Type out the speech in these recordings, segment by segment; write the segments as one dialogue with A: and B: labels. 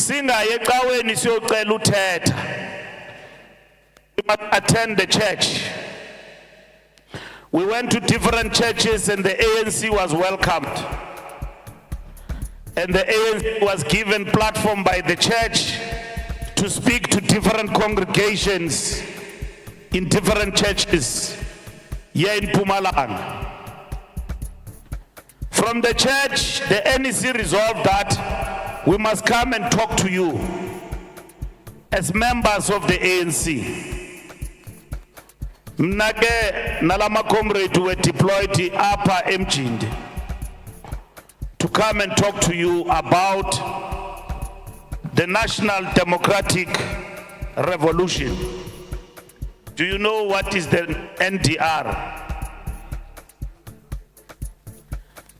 A: Singaye ecaweni siyocela uthetha. We must attend the church. We went to different churches and the ANC was welcomed. And the ANC was given platform by the church to speak to different congregations in different churches here in Mpumalanga. From the church, the NEC resolved that we must come and talk to you as members of the ANC. Mnake nalama comrade were deployed upper Mjindi to come and talk to you about the National Democratic Revolution. Do you know what is the NDR?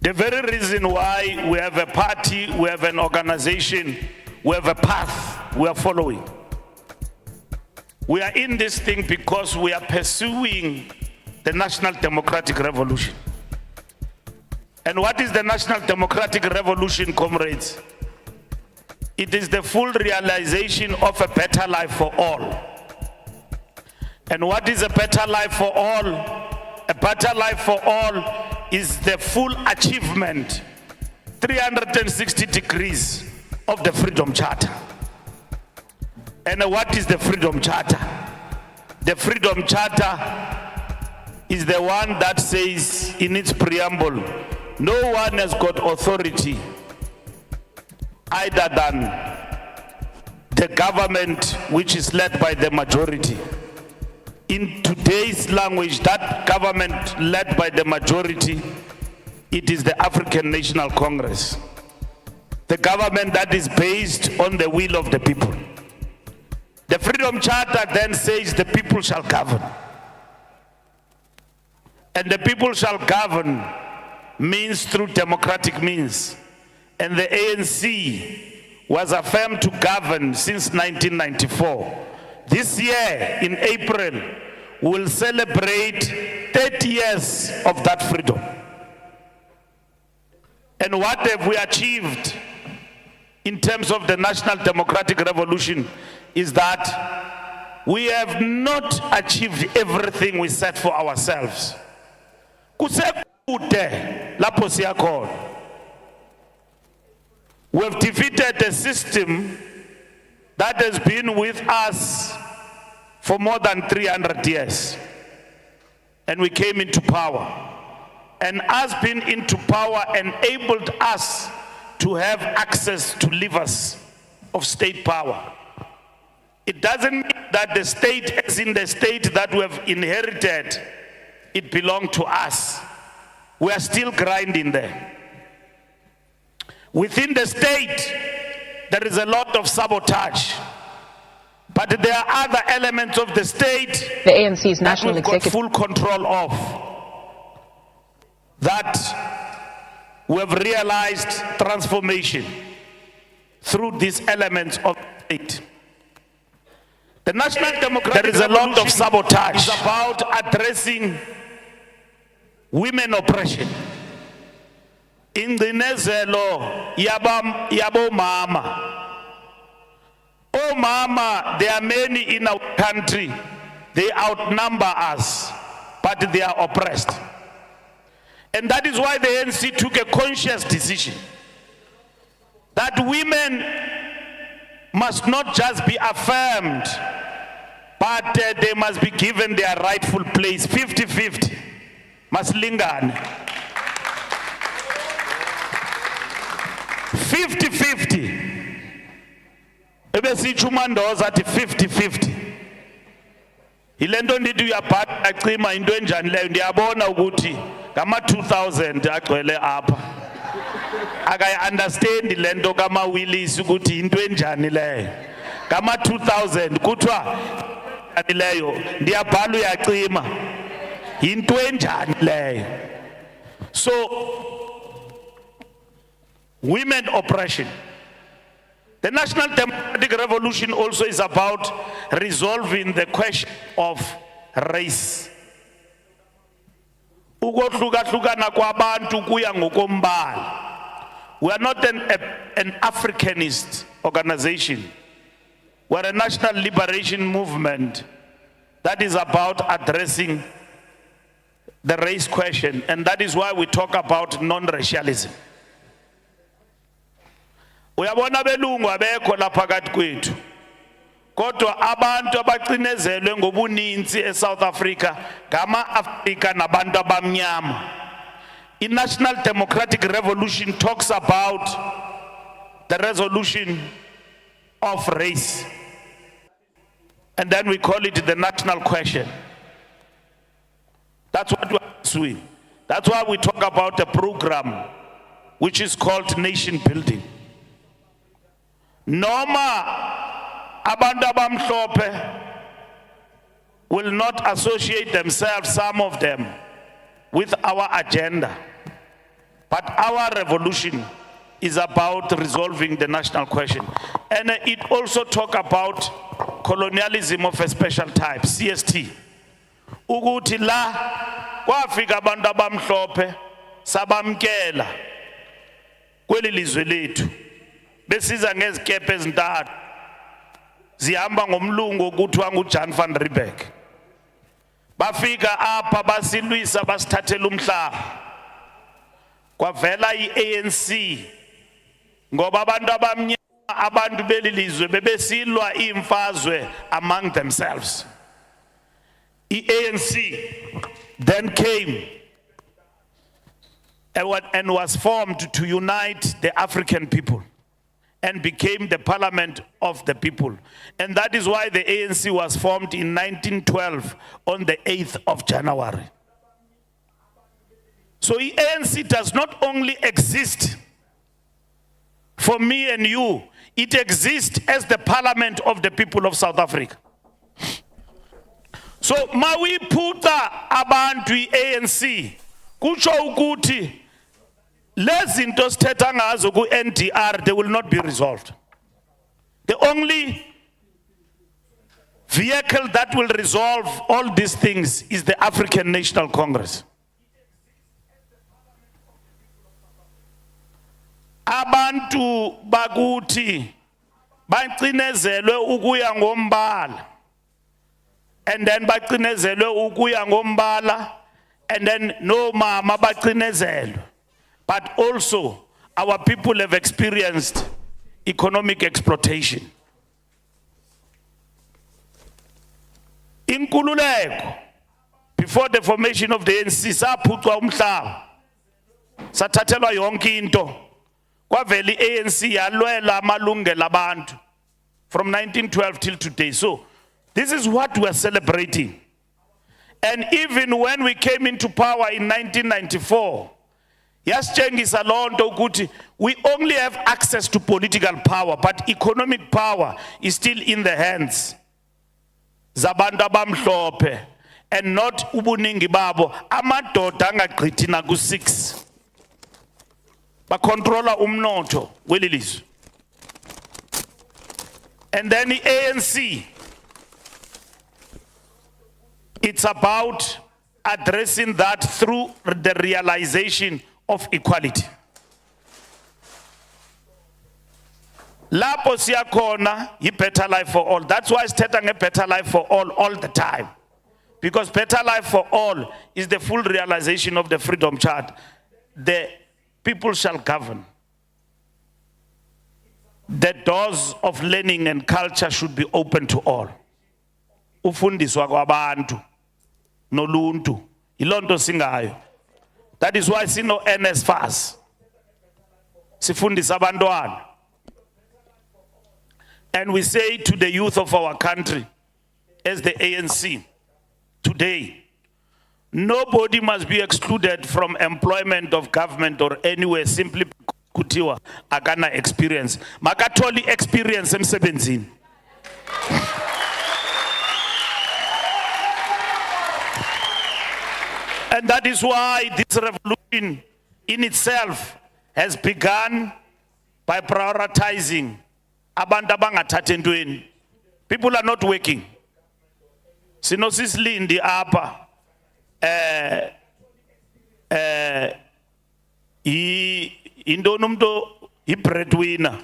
A: The very reason why we have a party, we have an organization, we have a path we are following. We are in this thing because we are pursuing the National Democratic Revolution. And what is the National Democratic Revolution, comrades? It is the full realization of a better life for all. And what is a better life for all? A better life for all is the full achievement, 360 degrees of the Freedom Charter. And what is the Freedom Charter? The Freedom Charter is the one that says in its preamble, no one has got authority either than the government which is led by the majority. In today's language, that government led by the majority, it is the African National Congress. The government that is based on the will of the people. The Freedom Charter then says the people shall govern. And the people shall govern means through democratic means. And the ANC was affirmed to govern since 1994. This year, in April, we will celebrate 30 years of that freedom. And what have we achieved in terms of the National Democratic Revolution is that we have not achieved everything we set for ourselves. We have defeated a system that has been with us for more than 300 years. And we came into power. And us being into power enabled us to have access to levers of state power. It doesn't mean that the state, as in the state that we have inherited, it belonged to us. We are still grinding there. Within the state, there is a lot of sabotage. But there are other elements of the state
B: the ANC's national
A: that we've got
B: executive
A: full control of, that we have realized transformation through these elements of the state. The National Democratic There is a lot of sabotage. It's about addressing women oppression. In the nezelo yabo mama. Oh mama, there are many in our country. They outnumber us, but they are oppressed. And that is why the ANC took a conscious decision that women must not just be affirmed, but they must be given their rightful place. 50-50. Maslingane. 50-50. Ebesichumandoza ati 50-50. Ilendo ndidu yapata akima into enjani leyo ndiyabona ukuthi kama 2000 agcwele apha. Akayi understand lento kama Willis ukuthi into enjani leyo. Kama 2000 kuthiwa leyo ndiyabhala uyacima. Into enjani leyo. So women oppression. The National Democratic Revolution also is about resolving the question of race. Ukohlukahlukana kwabantu kuya ngokombala. We are not an Africanist organization. We're a national liberation movement that is about addressing the race question, and that is why we talk about non-racialism. Uyabona belungu abekho lapha phakathi kwethu. Kodwa abantu abacinezelwe ngobuninzi eSouth Africa ngama-Afrika nabantu abamnyama. I-National Democratic Revolution talks about the resolution of race. And then we call it the national question. That's what we're pursuing. That's why we talk about a program which is called nation building. Noma abantu abamhlophe will not associate themselves, some of them, with our agenda. But our revolution is about resolving the national question. And it also talks about colonialism of a special type, CST. Ukuthi la kwafika abantu abamhlophe sabamkela kweli lizwe lethu besiza ngezikepe ezintathu zihamba ngomlungu okuthiwa nguJan van Riebeeck. Bafika apha basilwisa basithathela umhlaba. Kwavela i-ANC ngoba abantu abamnyama abantu belilizwe bebesilwa imfazwe among themselves. ANC then came and was formed to unite the African people and became the parliament of the people. And that is why the ANC was formed in 1912 on the 8th of January. So the ANC does not only exist for me and you, it exists as the parliament of the people of South Africa. So mawi puta abantu ANC kutsho ukuthi lezinto sithetha ngazo ku NDR they will not be resolved. The only vehicle that will resolve all these things is the African National Congress. Abantu bakuthi bacinezelwe ukuya ngombala, and then bacinezelwe ukuya ngombala, and then no mama bacinezelwe. But also our people have experienced economic exploitation. Inkululeko, before the formation of the ANC, saphucwa umhlaba, sathathelwa yonke into. Kwaveli ANC yalwela amalungelo abantu from 1912 till today. So this is what we are celebrating. And even when we came into power in 1994, yasitshengisa lonto ukuthi we only have access to political power, but economic power is still in the hands zabantu abamhlophe and not ubuningi babo amadoda angagqithi naku-6 bacontrola umnotho kweli lizwe. And then the ANC, it's about addressing that through the realization of equality. Lapho siyakhona yi better life for all. That's why sithetha nge better life for all the time. Because better life for all is the full realization of the Freedom Charter. The people shall govern. The doors of learning and culture should be open to all. Ufundiswa kwabantu noluntu ilonto singayo. That is why sino NSFAS sifundisa abantwana. And we say to the youth of our country as the ANC today, nobody must be excluded from employment of government or anywhere simply kutiwa akana experience. Makatoli experience emsebenzini. And that is why this revolution in itself has begun by prioritizing abantu abangathathi entweni. People are not working. Sinosisilindi apa intoni umuntu i-breadwinner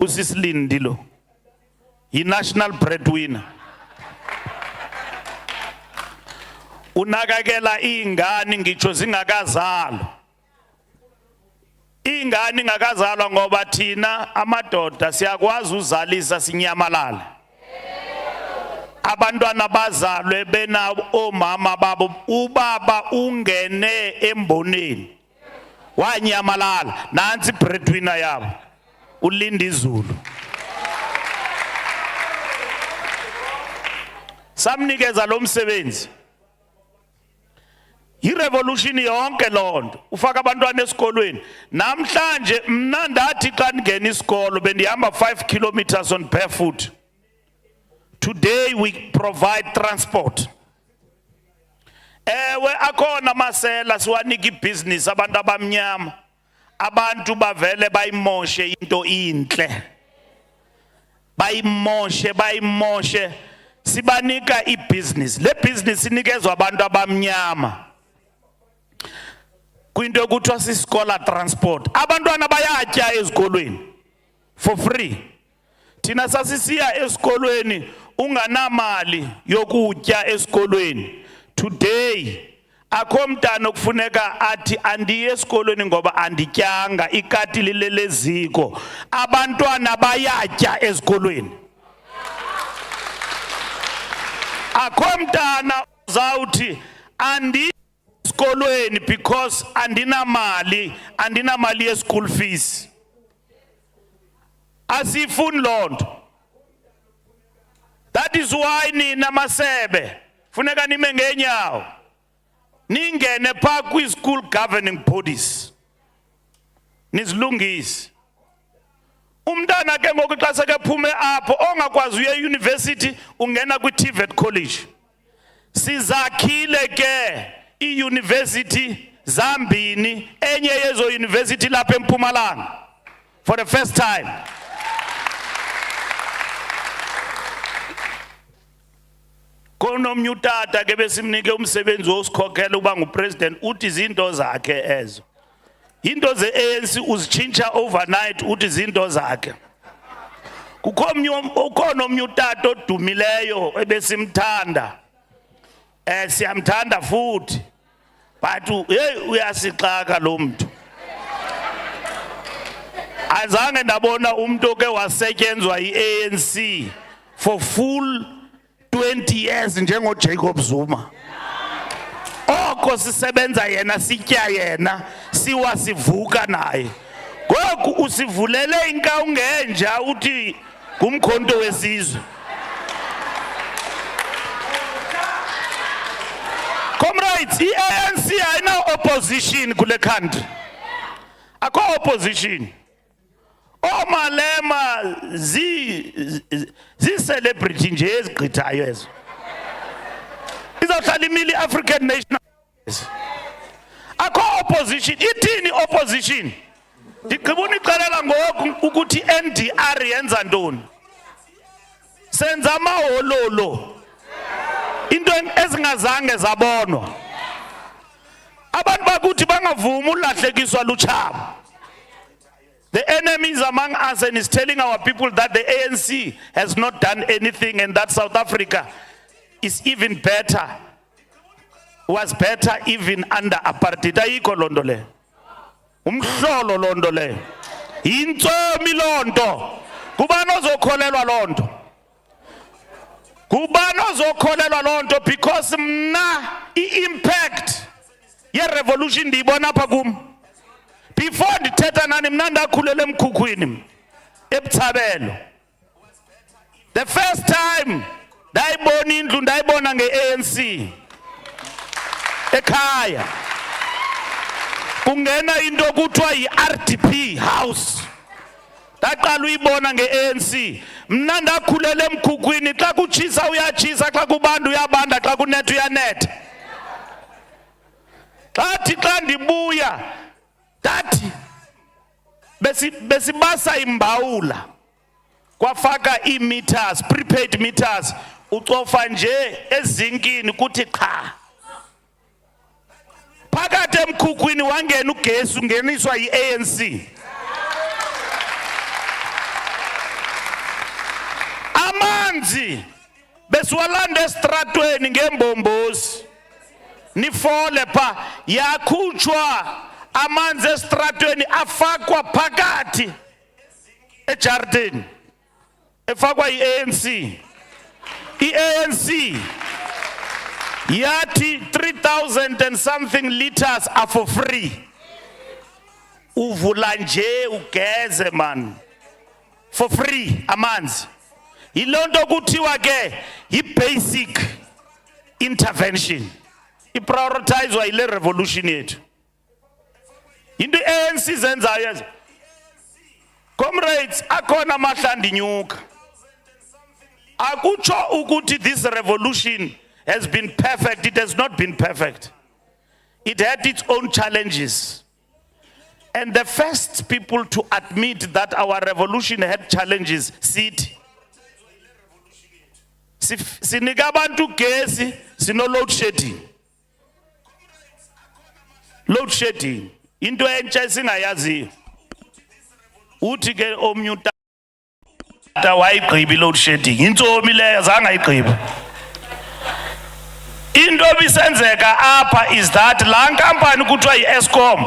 A: usisilindi lo i-national breadwinner unakakela ingane ngitsho zingakazalwa ingane ingakazalwa ngoba thina amadoda siyakwazi uzalisa sinyamalala abantwana bazalwe bena omama babo ubaba ungene emboneni wanyamalala nansi breadwinner yabo ulinda izulu samnikeza lo msebenzi irevolution yonke lonto ufaka abantwana esikolweni namhlanje mina ndathi xa ngena isikolo bendihamba 5 kilometers on barefoot. Today we provide transport. Ewe akhona masela siwanika ibusiness abantu abamnyama abantu bavele bayimoshe into inhle bayimoshe sibanika ibusiness le business inikezwa abantu abamnyama kwinto yokuthiwa sisikola transport abantwana bayatya ezikolweni for free thina sasisiya esikolweni unganamali yokutya esikolweni today akho mntana okufuneka athi andiye esikolweni ngoba andityanga ikati lileleziko abantwana bayatya esikolweni akho mntana uzawuthi andi esikolweni because andinamali ye-school fees asifuni lonto. That is why nina masebe funeka nime ngenyawo ningene pha kwi-school governing bodies nizilungise umntana ke ngoku xa sekephume apho ongakwazi uye university ungena kwi-TVET college sizakhile ke i-university zambini enye yezo university lapha eMpumalanga for the first time. Konomnye utata ke besimnike umsebenzi wosikhokhela uba ngupresident uthi izinto zakhe ezo into ze-ANC uzitshintsha overnight uthi izinto zakhe ukhona omnye utata odumileyo ebesimthanda siyamthanda futhi but hey uyasixaka lo muntu azange ndabona umuntu oke wasetyenzwa yi-ANC for full 20 years njengo Jacob Zuma oko sisebenza yena sitya yena siwa sivuka naye ngoku usivulele inkawu ngenja uthi ngumkhonto wesizwe. Comrades, i-ANC ayina opposition kule country akho opposition omalema zi-celebrity nje ezigqithayo ezo izawuhlala imili African National akho opposition ithini opposition ndigqiba unixelela ngoku ukuthi NDR yenza ntoni senza amahololo into ezingazange zabonwa abantu bakuthi bangavuma ulahlekiswa lutshaba. The enemy is among us and is telling our people that the ANC has not done anything and that South Africa is even better, was better even under apartheid. Ayikho lonto le. Umhlolo lonto le. Intsomi lonto. Kubani ozokholelwa lonto? Kubani ozokholelwa lonto because mna i-impact ye-revolution ndiyibona apha kum. Before ndithetha nani mna ndakhulele emkhukhwini eButshabelo. The first time ndayibona indlu ndayibona nge-ANC ekhaya kungena into kuthiwa yi-RDP house ndaqala uyibona nge-ANC mna ndakhulele emkhukhwini xa kutshisa uyatshisa xa kubanda uyabanda xa kunetha uyanetha xa ndibuya That besibasa imbawula kwafaka i-meters prepaid meters ucofa nje ezinkini kuthi cha phakathi emkhukwini wangena ugesi ungeniswa yi-ANC. Amanzi besiwalanda estratweni ngembombozi nifole pha yakhutshwa amanzi estratweni afakwa phakathi ejardini efakwa yi-ANC. I-ANC yathi 3,000 and something liters are for free. Uvula nje ugeze man for free amanzi. Ilonto kuthiwa ke yi-basic intervention. I-prioritizwa ile revolution yethu. Into ANC zenzayo. Comrades, akhona amahlandi nyuka. Akutsho ukuthi this revolution has been perfect. It has not been perfect. It had its own challenges. And the first people to admit that our revolution had challenges, sithi. Sinika abantu gesi, sino load shedding. Load shedding. Into entsha singayaziyo. Uthi ke omnye utata wayigqiba load shedding. Intsomi leyo zange ayigqiba. Into bisenzeka apha is that la nkampani kuthiwa yi-Eskom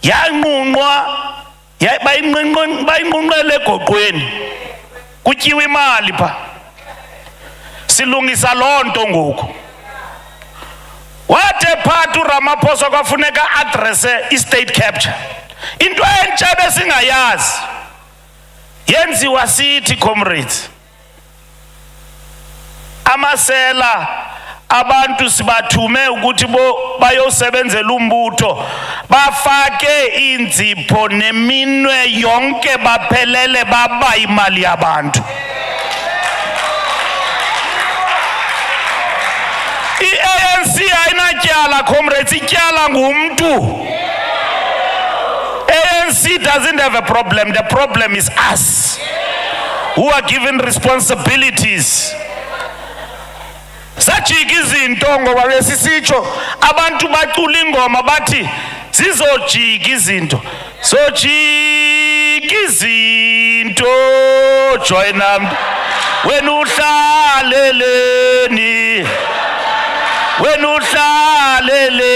A: yanqunqwa bayinqunqele egoqweni kutyiwa imali pha. Silungisa loo nto ngoku. Wathe phathu Ramaphosa kwafuneka addresse i-state capture. Into entsha besingayazi yenziwa sithi comrades. Amasela abantu sibathume ukuthi bayosebenzela umbutho bafake inzipho neminwe yonke baphelele baba imali yabantu. I-ANC ayinatyala comrades, ityala ngumntu. ANC doesn't have a problem. The problem is us who are given responsibilities. Sajika izinto ngoba besisitsho abantu bacula ingoma bathi zizojika izinto. Sojika izinto join am wena uhlaleleni. Wena uhlalele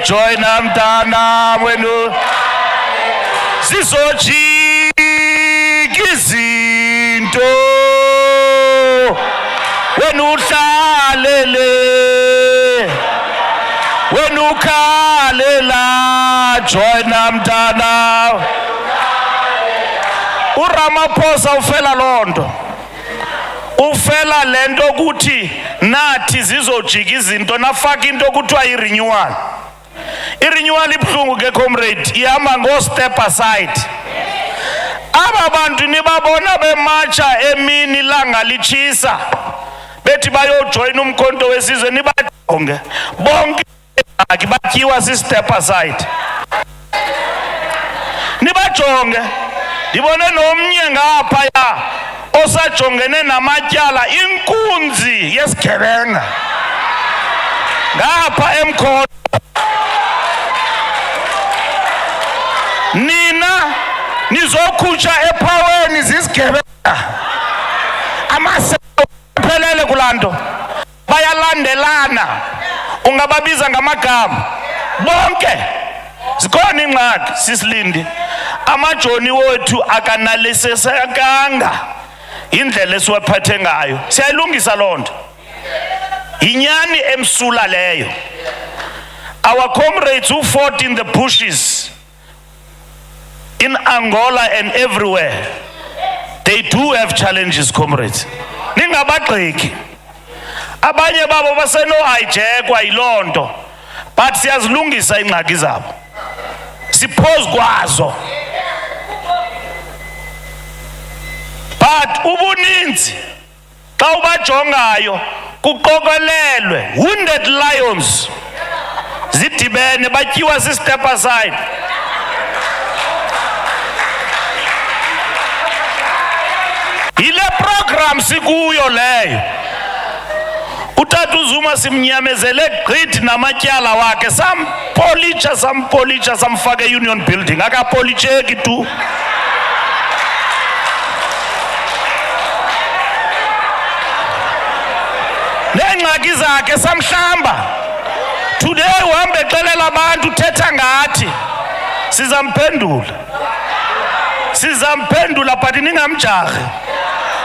A: join am mntana wena zizojika izinto. Wena uhlalele wena ukhalela join mntana. uRamaphosa ufela lonto, ufela lento ukuthi nathi zizojika izinto nafaka into kuthiwa i-renewal. I-renewal ibhlungu ke comrade, ihamba ngo step aside. Aba bantu nibabona bematsha emini langa litshisa bethi bayojoyina umkhonto wesizwe nibajonge bonke batyiwa si-step aside. Nibajonge, ndibone nomnye ngaphaya osajongene namatyala, inkunzi yesigebenga ngapha emkhonto. Nina nizokhutsha ephaweni zisigebenga. Amasephelele kulanto bayalandelana, ungababiza ngamagama bonke. Zikhona ingxaki sisilindi, amajoni wethu akanalisesekanga indlela esiwaphathe ngayo. Siyayilungisa loo nto, inyani emsula leyo. Our comrades who fought in the bushes in Angola and everywhere, they do have challenges comrades. Ningabagxeki, abanye babo basenohayijekwa yiloo nto, but siyazilungisa ingxaki zabo, siphozi kwazo. But ubuninzi xa ubajongayo kuqokelelwe wounded lions zidibene batyiwa si-step aside. Ile program sikuyo leyo. Utata uZuma simnyamezele gqithi namatyala wakhe sampolitsha samfaka e-Union Building akapolitsheki tu. Neengxaki zakhe samhlamba. Today uhambe exelela abantu uthetha ngathi sizamphendula but ningamjarhi.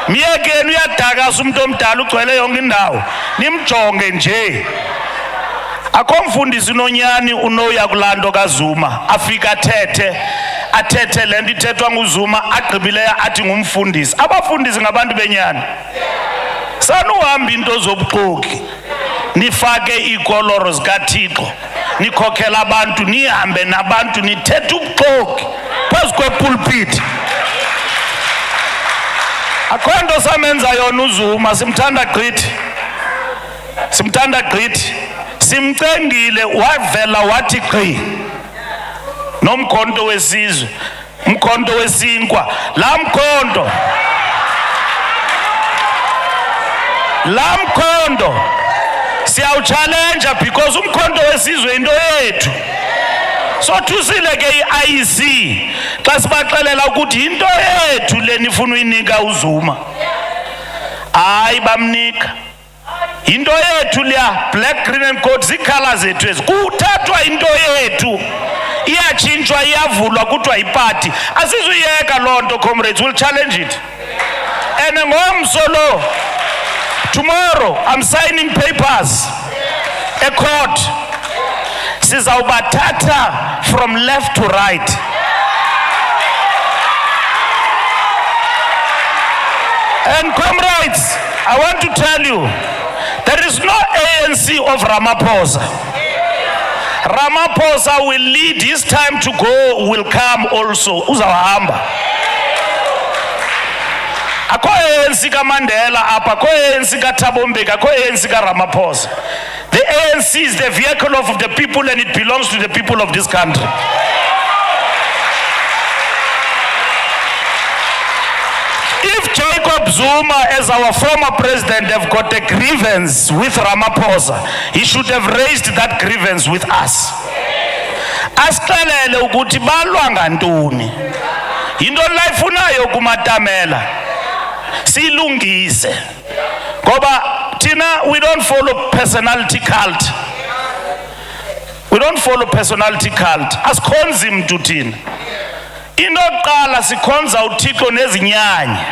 A: Myekeni uyadakasa umuntu omdala ugcwele yonke indawo nimjonge nje. Akho mfundisi nonyani unoya kulando kaZuma afika athethe lento ithethwa nguZuma agqibileyo athi ngumfundisi. Abafundisi ngabantu benyani. Sanuhamba into zobuxoki nifake ikoloro zikaThixo nikhokhela abantu nihambe nabantu nithethe ubuxoki phezu kwepulpit. Akho nto samenza yona uZuma simthanda gqithi simcengile wavela wathi gqi nomkhonto wesizwe umkhonto wesinkwa la mkhonto siyawuchallenge because umkhonto wesizwe into yethu. So thusile ke i-IEC xa sibaxelela ukuthi into yethu le nifuna uyinika uZuma. Hayi bamnika. Into yethu leya black green and gold zikhala zethu ezi. Kuthathwa into yethu iyatshintshwa iyavulwa kuthiwa yipati. Asizuyeka loo nto comrades, will challenge it. And ngomso lo tomorrow I'm signing papers a court. Sizawubathatha from left to right. And comrades, I want to tell you, there is no ANC of Ramaphosa. Ramaphosa will lead, his time to go will come also. Uzawahamba. Akho ANC kaMandela apha, akho ANC kaThabo Mbeki, akho ANC kaRamaphosa. The ANC is the vehicle of the people and it belongs to the people of this country. If Jacob Zuma, as our former president, have got a grievance with Ramaphosa, he should have raised that grievance with us. Asixelele ukuthi balwa ngantoni. Into layifunayo kumatamela silungise. Ngoba Tina, we don't follow personality cult. We don't follow personality cult. Asikhonzi mntu thina. Into yokuqala sikhonza uThixo nezinyanya.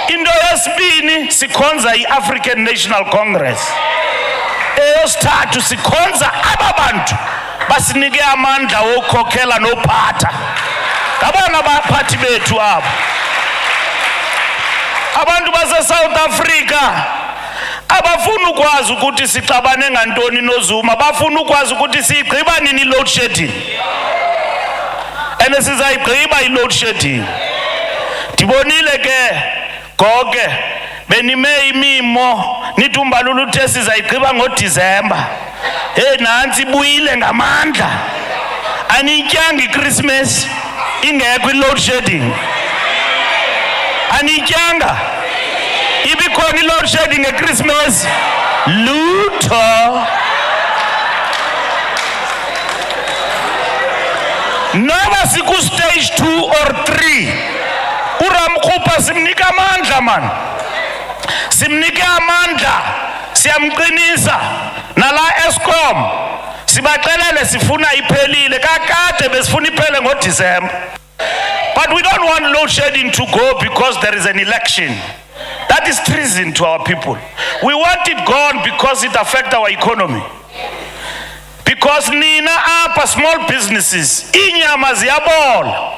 A: Into yesibini sikhonza i-African National Congress. Eyesithathu sikhonza ababantu basinike amandla wokhokhela nophatha. Ngabona abaphathi bethu abo. Abantu base South Africa abafuna ukwazi ukuthi sixabane ngantoni noZuma, bafuna ukwazi ukuthi sigqiba nini load shedding. Ene sizayigqiba i-load shedding. Dibonile ke goge benime imimo nithi uMbalula uthe sizayigqiba ngoDisemba. Hey nansi buyile ngamandla. Anityanga iChristmas ingekho i-load shedding. Anityanga ibikhona i-load shedding ngeChristmas lutho. Noba siku stage 2 or 3 uRamkhupha simnika amandla man. Simnike amandla, siyamqinisa nala Eskom sibaxelele sifuna iphelile kakade besifuna iphele ngoDisemba. But we don't want load shedding to go because there is an election. That is treason to our people. We want it gone because it affects our economy. Because nina apa small businesses inyama ziyabola.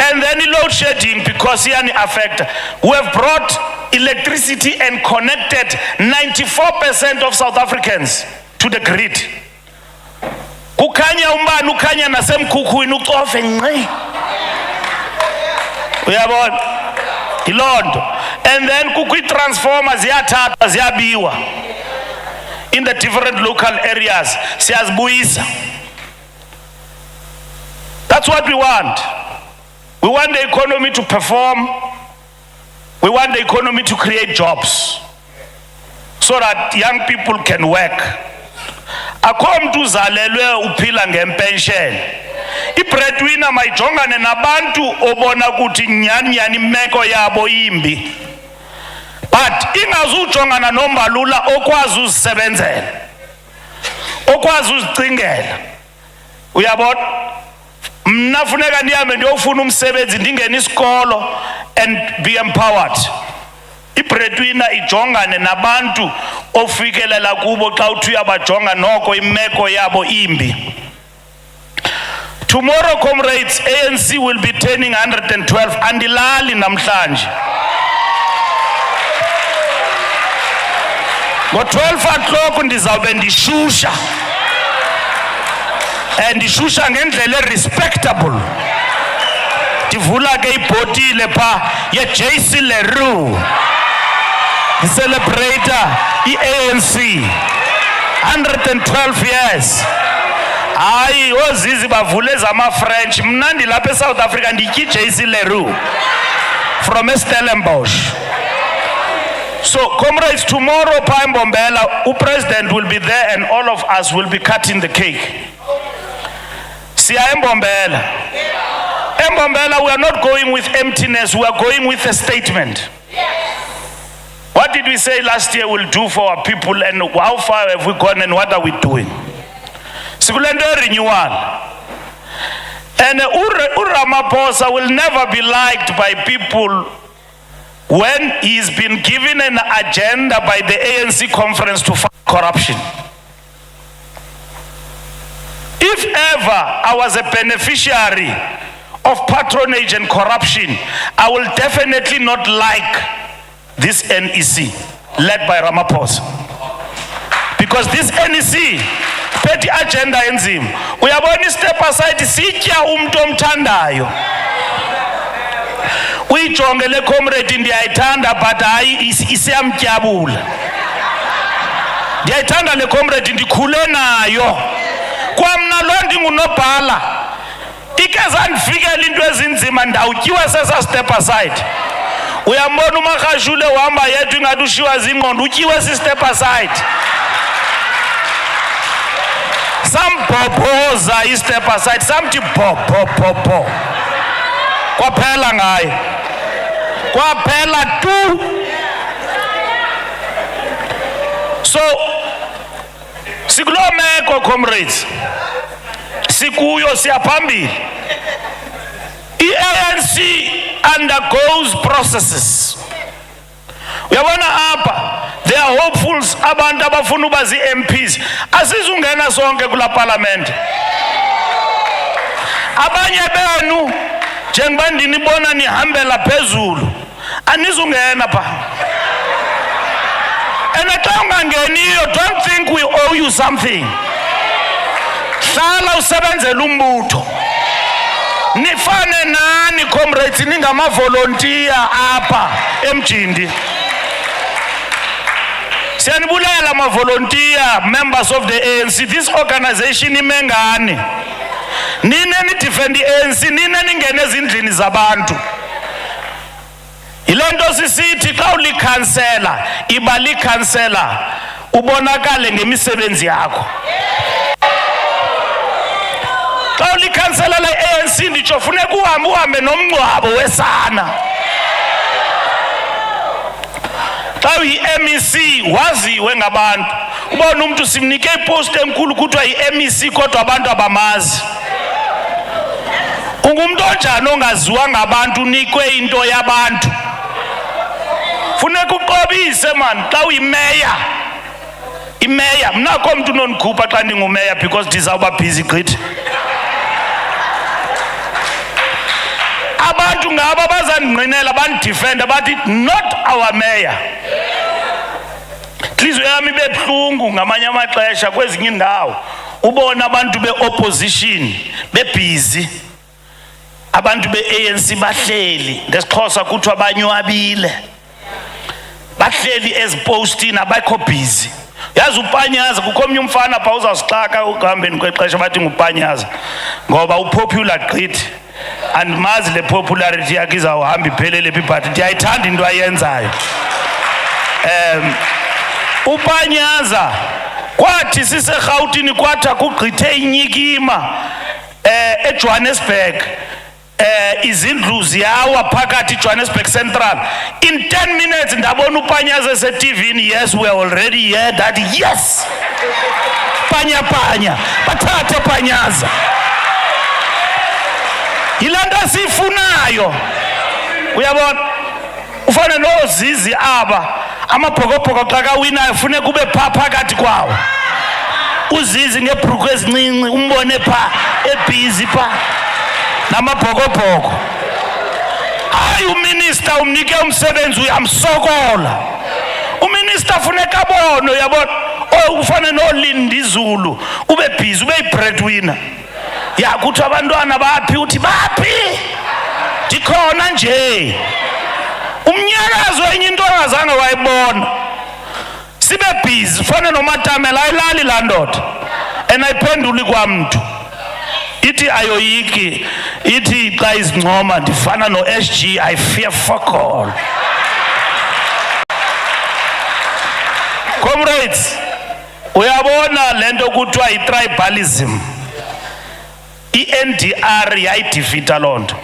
A: And then load shedding because yani affect. We have brought electricity and connected 94% of South Africans to the grid. Kukhanya umbani ukhanya nasemkhukhwini ucofe ngqi. Uyabona? Ilondo. And then kukwi transformers ziyathathwa ziyabiwa. In the different local areas, siyazibuyisa. That's what we want. We want the economy to perform. We want the economy to create jobs. so that young people can work. Akho mntu uzalelwe uphila ngempension. Ibreadwinner mayijongane nabantu obona ukuthi nyani imeko yabo imbi. But ingazujongana noMbalula okwazi uzisebenzela. Okwazi uzicingela. Uyabona? Mna funeka ndihambe ndiyofuna umsebenzi ndingena isikolo and be empowered. Ibreadwinner ijongane nabantu ofikelela kubo xa uthi uyabajonga noko imeko yabo imbi. Tomorrow, comrades, ANC will be turning 112 andilali namhlanje. Ngo-12 o'clock ndizawube ndishusha. Ndishusha ngendlela respectable. Ndivula ke ibhotile pha ye-JC Leroux. Celebrator i-ANC 112 years. Hayi ozizi bavule zama-French. Mna ndilapha eSouth Africa ndityi JC Leroux from Stellenbosch. So comrades, tomorrow pa eMbombela, uPresident will be there and all of us will be cutting the cake. Siya eMbombela. eMbombela, we are not going with emptiness, we are going with a statement. What did we say last year we'll do for our people, and how far have we gone and what are we doing? Sikulendo renewal. And Ramaphosa will never be liked by people when he's been given an agenda by the ANC conference to fight corruption. If ever I was a beneficiary of patronage and corruption, I will definitely not like this NEC led by Ramaphosa. Because this NEC petty agenda enzima. Uyabona step aside sitya umuntu omthandayo. Uyijonge le comrade ndiyayithanda but hayi isiyamtyabula. Ndiyayithanda le comrade ndikhule nayo. Kwamna lo ndingunobhala. Ikeza ndifikela into ezinzima ndawutyiwa sesa step aside. Uyambona uMagashule uhamba yedwa ingathi ushiwa zingqondo utyiwe si step aside. Sambhobhoza i-step aside, samthi bho. Kwaphela ngaye. Kwaphela tu. So, sikulo meko comrades. Sikuyo siyaphambili. I-ANC undergoes processes. Uyabona apha, there are hopefuls abantu abafuna uba zi-MPs. Asizungena sonke kula parliament. Abanye benu njengoba ndinibona nihambela phezulu anizungena pha. And xa ungangeniyo, don't think we owe you something. Hlala usebenzela umbutho. Nifane nani comrades ningama-volunteer apha eMjindi. Siyanibulala ma-volunteer members of the ANC. This organization imengane. Nine ni-defend i-ANC, nine ningene ezindlini zabantu. Yile nto sisithi xa ulikhansela, iba likhansela ubonakale ngemisebenzi yakho. Xa ulikhansela le-ANC nditsho funeka uhambe nomngcwabo wesana. Xa uyi-MEC waziwe ngabantu. Ubona umuntu simnike ipost enkulu kuthiwa yi-MEC kodwa abantu abamazi. Ungumuntu onjani ongaziwa ngabantu unikwe into yabantu? Funeka uqobise man xa uyimeya. Imeya mnakho umuntu unondikhupha xa ndingumeya because ndizawuba busy gqithi. Abantu ngaba bazandinqinela bandidefenda bathi not our mayor. Inhliziyo yami bebuhlungu ngamanye amaxesha kwezinye indawo ubona abantu be-opposition bebhizi, abantu be-ANC bahleli ngesixhosa kuthiwa banywabile, bahleli ezipostini abakho busy. Yazi uPanyaza kukho omnye umfana pha uzawusixaka ukuhambeni kwexesha bathi nguPanyaza ngoba upopular gqithi. And mazi le popularity yakhe izawuhamba iphelele phi but ndiyayithanda into ayenzayo. upanyaza kwathi siseGauteng kwatha kugqithe inyikima eJohannesburg izindlu ziyawa phakathi Johannesburg Central. In 10 minutes ndabona upanyaza se-TV. Yes, we are already here. That yes, panya bathathe panyaza. Yilanda sifunayo. Uyabona ufana nozizi aba amabhokobhoko xa kawinayo funeka kube phakathi kwawo. Uzizi ngebruku ezincinci umbone pha ebhizi pha namabhokobhoko. Hayi uminister umnike umsebenzi uyamsokola. Uminister funeka abone uyabona ufana noLindi Zulu ube busy ube breadwinner. Ya kuthi abantwana baphi uthi baphi dikhona nje. Umnyakazo enye into angazange wayibona. Sibe busy fana nomatamela ayilali landlord enayiphenduli kwamntu. Ithi ayoyiki ithi xa izincoma ndifana no-SG I fear fuck all. Comrades, uyabona lento kuthiwa i-tribalism. I-NDR yayidifita lonto.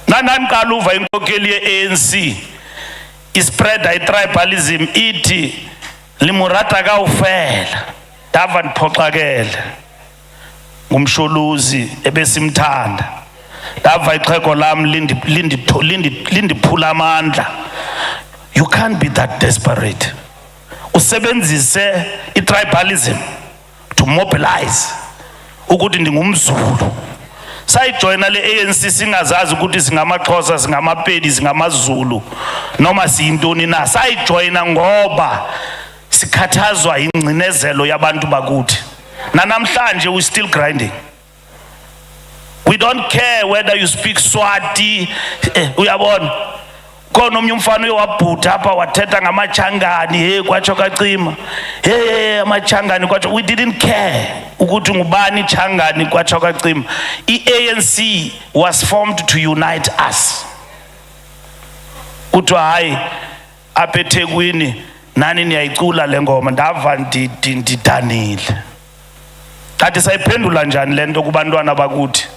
A: Nandiqala uva inkokeli ye-ANC ispreada i-tribalism ithi limurata kawufela ndava ndiphoxakele ngumsholuzi ebesimthanda ndava ixhego lam lindiphula amandla. You can't be that desperate. Usebenzise i-tribalism to mobilize ukuthi ndingumZulu. Sayijoyina le-ANC singazazi ukuthi singamaXhosa singamapedi singamaZulu noma siyintoni na. Sayijoyina ngoba sikhathazwa ingcinezelo yabantu bakuthi. Nanamhlanje we still grinding. We don't care whether you speak Swati. Uyabona khona omnye umfana uyowabhutha apha wathetha ngamachangani kwatsho kacima amachangani kwatsho. We didn't care ukuthi ngubani changani kwatsho kacima. I-ANC was formed to unite us. Kuthiwa hayi apha eThekwini nani niyayicula le ngoma ndava ndidanile. Kanti sayiphendula njani lento kubantwana bakuthi?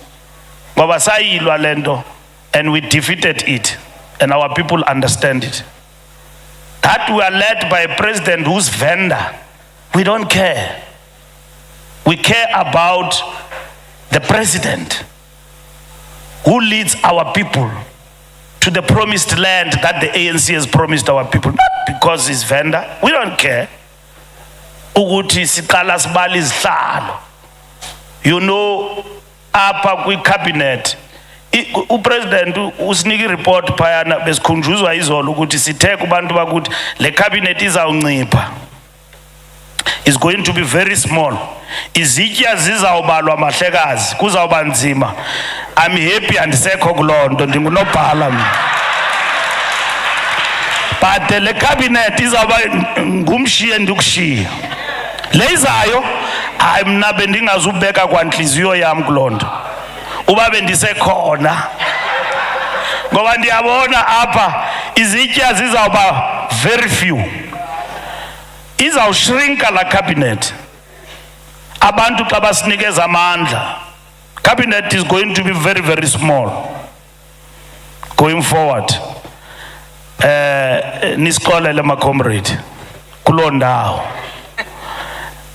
A: Ngoba sayilwa lento and we defeated it and our people understand it. That we are led by a president who's vendor. We don't care. We care about the president who leads our people to the promised land that the ANC has promised our people. Not because he's vendor. We don't care. Uguti siqala sibala izihlalo. You know, apha kwi-cabinet upresident usinike report phayana besikhunjuzwa izolo ukuthi sithe kubantu bakuthi le cabinet izawuncipha. Is going to be very small. Izitya zizawubalwa mahlekazi kuzawuba nzima. I'm happy andisekho kulonto ndingunobhala mina. But le cabinet izawuba ngumshiye ndikushiya. Lezayo mna bendingazubeka kwanhliziyo yami kulonto. Uba bendisekhona. Ngoba ndiyabona apha izitya zizawuba very few. Izawushrinka la cabinet. Abantu xa basinikeza amandla. Cabinet is going to be very, very small. Going forward. Nisixolele ma comrade. Kuloo ndawo.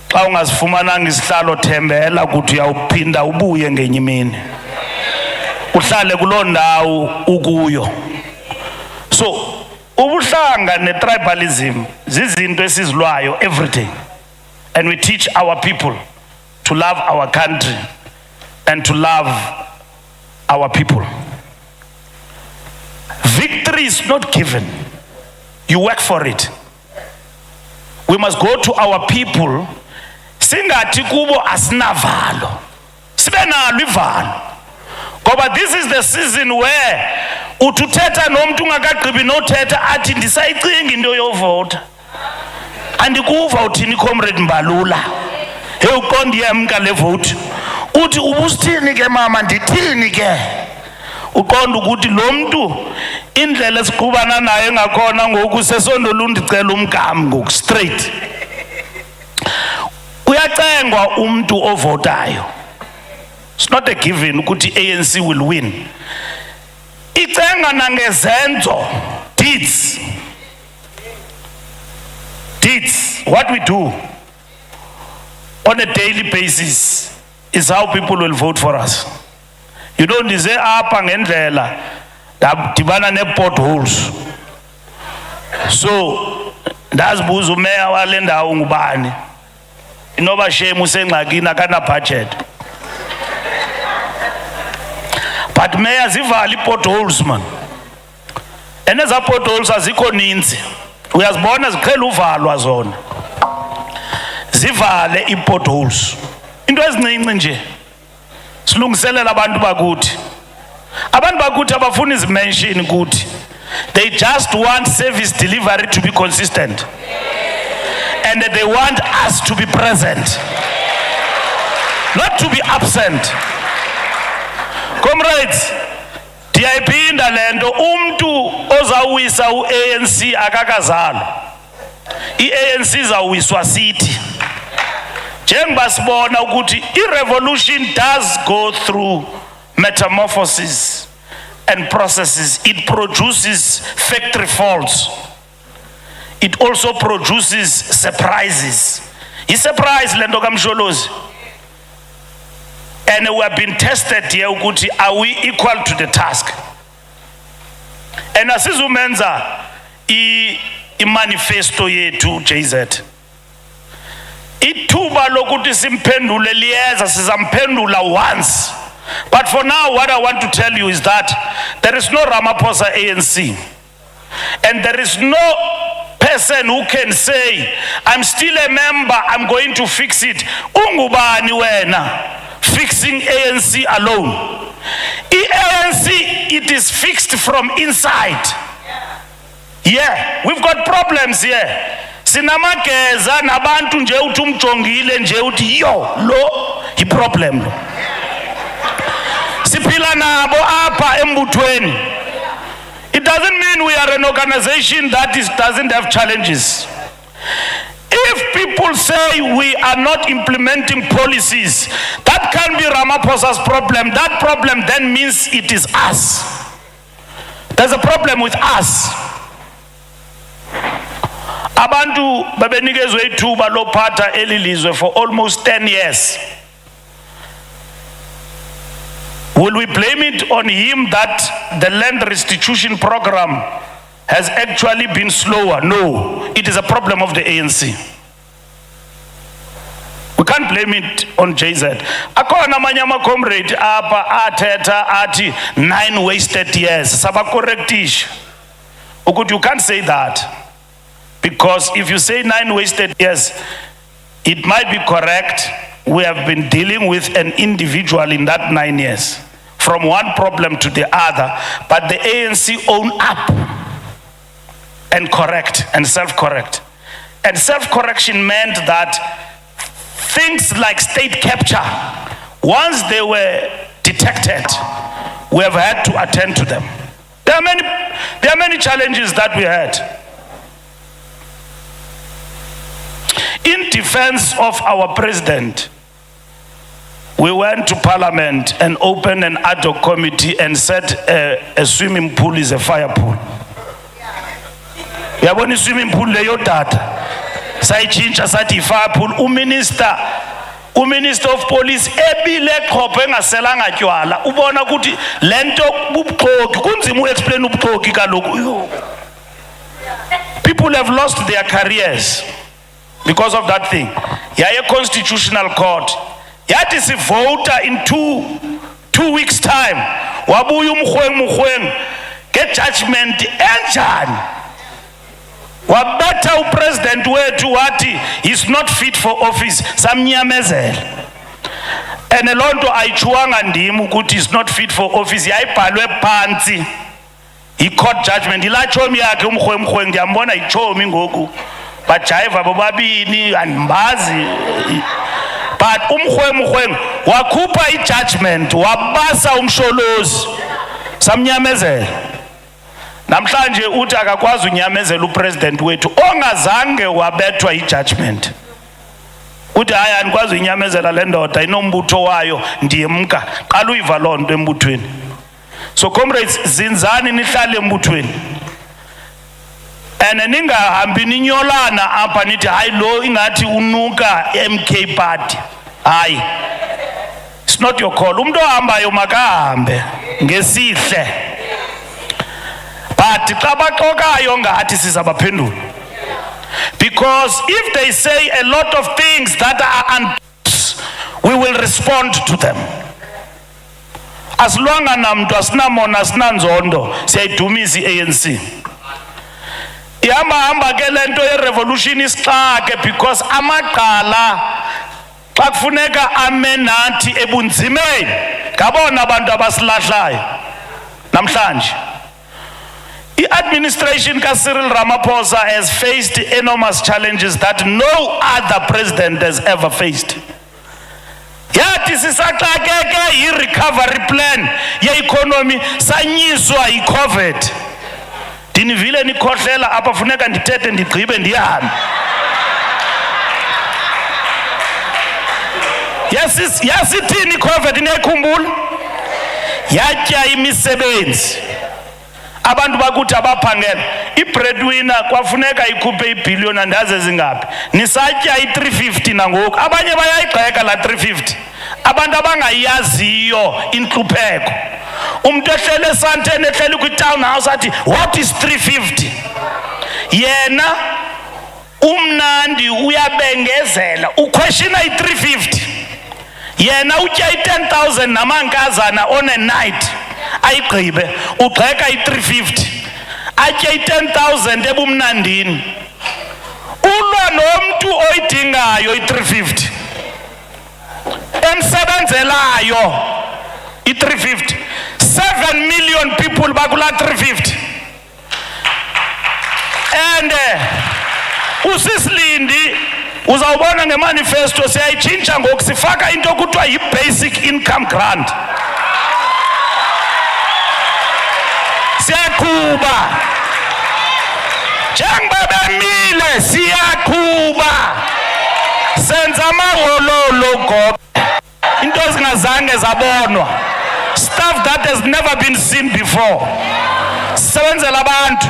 A: Xa ungazifumananga isihlalo thembela ukuthi uyawuphinda ubuye ngenye imini. Uhlale kuloo ndawo ukuyo. So ubuhlanga ne-tribalism zizinto esizilwayo everyday. And we teach our people to love our country and to love our people. Victory is not given. You work for it. We must go to our people. Singathi kubo asinavalo. Sibe nalo ivalo. Ngoba this is the season where ututhetha nomuntu ungakagqibi nothetha athi ndisayicinga into yovota. Andikuva uthini comrade Mbalula. Hey uqondi yamka le vote. Uthi ubusithini ke mama ndithini ke? uqonda ukuthi lo muntu indlela esiqhubana naye ngakhona ngoku sesondo lundicela umgama ngoku straight uyacengwa umuntu ovotayo. It's not a given ukuthi ANC will win. Icenga nangezenzo, deeds. Deeds, what we do on a daily basis is how people will vote for us. You don't say apha ngendlela dibana ne potholes. So ndazibuza umeya wale ndawo ngubani. Inoba shame usengxakini akana budget. But mayor zivala potholes man. And eza potholes azikho ninzi. Uyazibona ziqhela uvalwa zona. Zivale ipotholes. Into ezincinci nje. Silungiselela abantu bakuthi. Abantu bakuthi abafuni izimention kuthi. They just want service delivery to be consistent. And they want us to be present. Not to be absent. Comrades, ndiyayiphinda lento umuntu ozawisa uANC akakazalwa. iANC izawiswa sithi. Njengoba sibona ukuthi i-revolution does go through metamorphosis and processes. It produces factory faults. It also produces surprises. I-surprise lento kaMsholozi. And we have been tested here ukuthi are we equal to the task? And asizumenza i-manifesto yethu JZ. Ithuba lokuthi simphendule liyeza sizamphendula once. But for now what I want to tell you is that there is no Ramaphosa ANC. And there is no person who can say I'm still a member, I'm going to fix it. Ungubani wena fixing ANC alone. ANC, it is fixed from inside. Yeah, we've got problems here. Sinamageza nabantu nje uthi umjongile nje uthi yo lo hi problem lo. Siphila nabo apha embuthweni. It doesn't mean we are an organization that doesn't have challenges. If people say we are not implementing policies, that can be Ramaphosa's problem. That problem then means it is us. There's a problem with us. Abantu babenikezwe ithuba lophatha elilizwe for almost 10 years. Will we blame it on him that the land restitution program has actually been slower? No, it is a problem of the ANC. We can't blame it on JZ. Akona amanye ama-comrade apha athetha athi 9 wasted years. Sabacorrectisha. Ukuthi you can't say that. Because if you say 9 wasted years, it might be correct. We have been dealing with an individual in that 9 years. From one problem to the other. But the ANC own up and correct and self-correct. And self-correction meant that things like state capture, once they were detected, we have had to attend to them. There are many challenges that we had. In defense of our president, we went to Parliament and opened an ad hoc committee and said a swimming pool is a fire pool. Yabona swimming pool leyo data. Sayichinja sathi fire pool. Uminister of Police ebile qhophe engaselanga tywala. Ubona ukuthi lento bubuxoki kunzima uexplain ubuxoki kaloku. People have lost their careers because of that thing. Yaye constitutional court. Yathi sivota in two weeks time. Wabuya umkhweng get judgment enjani. Wabetha upresident wethu wathi he's not fit for office. Samnyamezela. And lonto ayichuwanga ndim ukuthi he's not fit for office. Yayibhalwe phansi. He court judgment. Ilachomi yakhe umkhweng ndiyambona ichomi ngoku. Bajayiva bobabini andimbazi. But umkhweng wakhupha i-judgment wabasa umsholozi samnyamezela. Namhlanje uthi akakwazi unyamezela upresident wethu ongazange wabethwa ijudgment. Uthi hayi anikwazi unyamezela le ndoda inombutho wayo ndiyemka. Qala uyiva loo nto embuthweni. So comrades, zinzani nihlale embuthweni. And ningahambi ninyolana apha nithi hayi lo ingathi unuka MK party. Hayi. It's not your call. Umuntu ohambayo makahambe ngesihle. But xa baxokayo ngathi sizabaphendula. Because if they say a lot of things that are untrue, we will respond to them. As long as namntu asinamona asinanzondo siyayidumisa iANC. Ihamba ke lento yerevolution isixake because amaqala xa kufuneka amenathi ebunzimeni ngabona abantu abasilahlayo namhlanje. The-administration Cyril Ramaphosa has faced enormous challenges that no other president has ever faced. Yathi sisaxakeke yi-recovery plan ye-economy sanyiswa yi-COVID. Ndinivile nikhohlela apha funeka ndithethe ndigqibe ndihambe. Yasithini i-COVID niyayikhumbula? Yatya imisebenzi. Abantu bakuthi abaphangela i-breadwinner kwafuneka ikhuphe ibhiliyoni andaze zingaphi. Nisatya i-350 nangoku. Abanye bayayigxeka la 350. Abantu abangayaziyo intlupheko. Umuntu ehlele esanteni ehleli kwi-town house athi what is 350? Yena umnandi uyabengezela uquestiona i-350. Yena utya i-10,000 namankazana on a night. Ayigqibe ugxeka i-350 atye i-10,000 ebumnandini. Ulwa nomntu oyidingayo i-350 emsebenzelayo i-350. 7 million people bakula 350. And usisilindi uzawubona ngemanifesto siyayitshintsha ngoku sifaka into kuthiwa yi-basic income grant. Siyakuba njengoba bemile siyakuba senza amangololo gogo into ezingazange zabonwa, stuff that has never been seen before. Sisebenzela abantu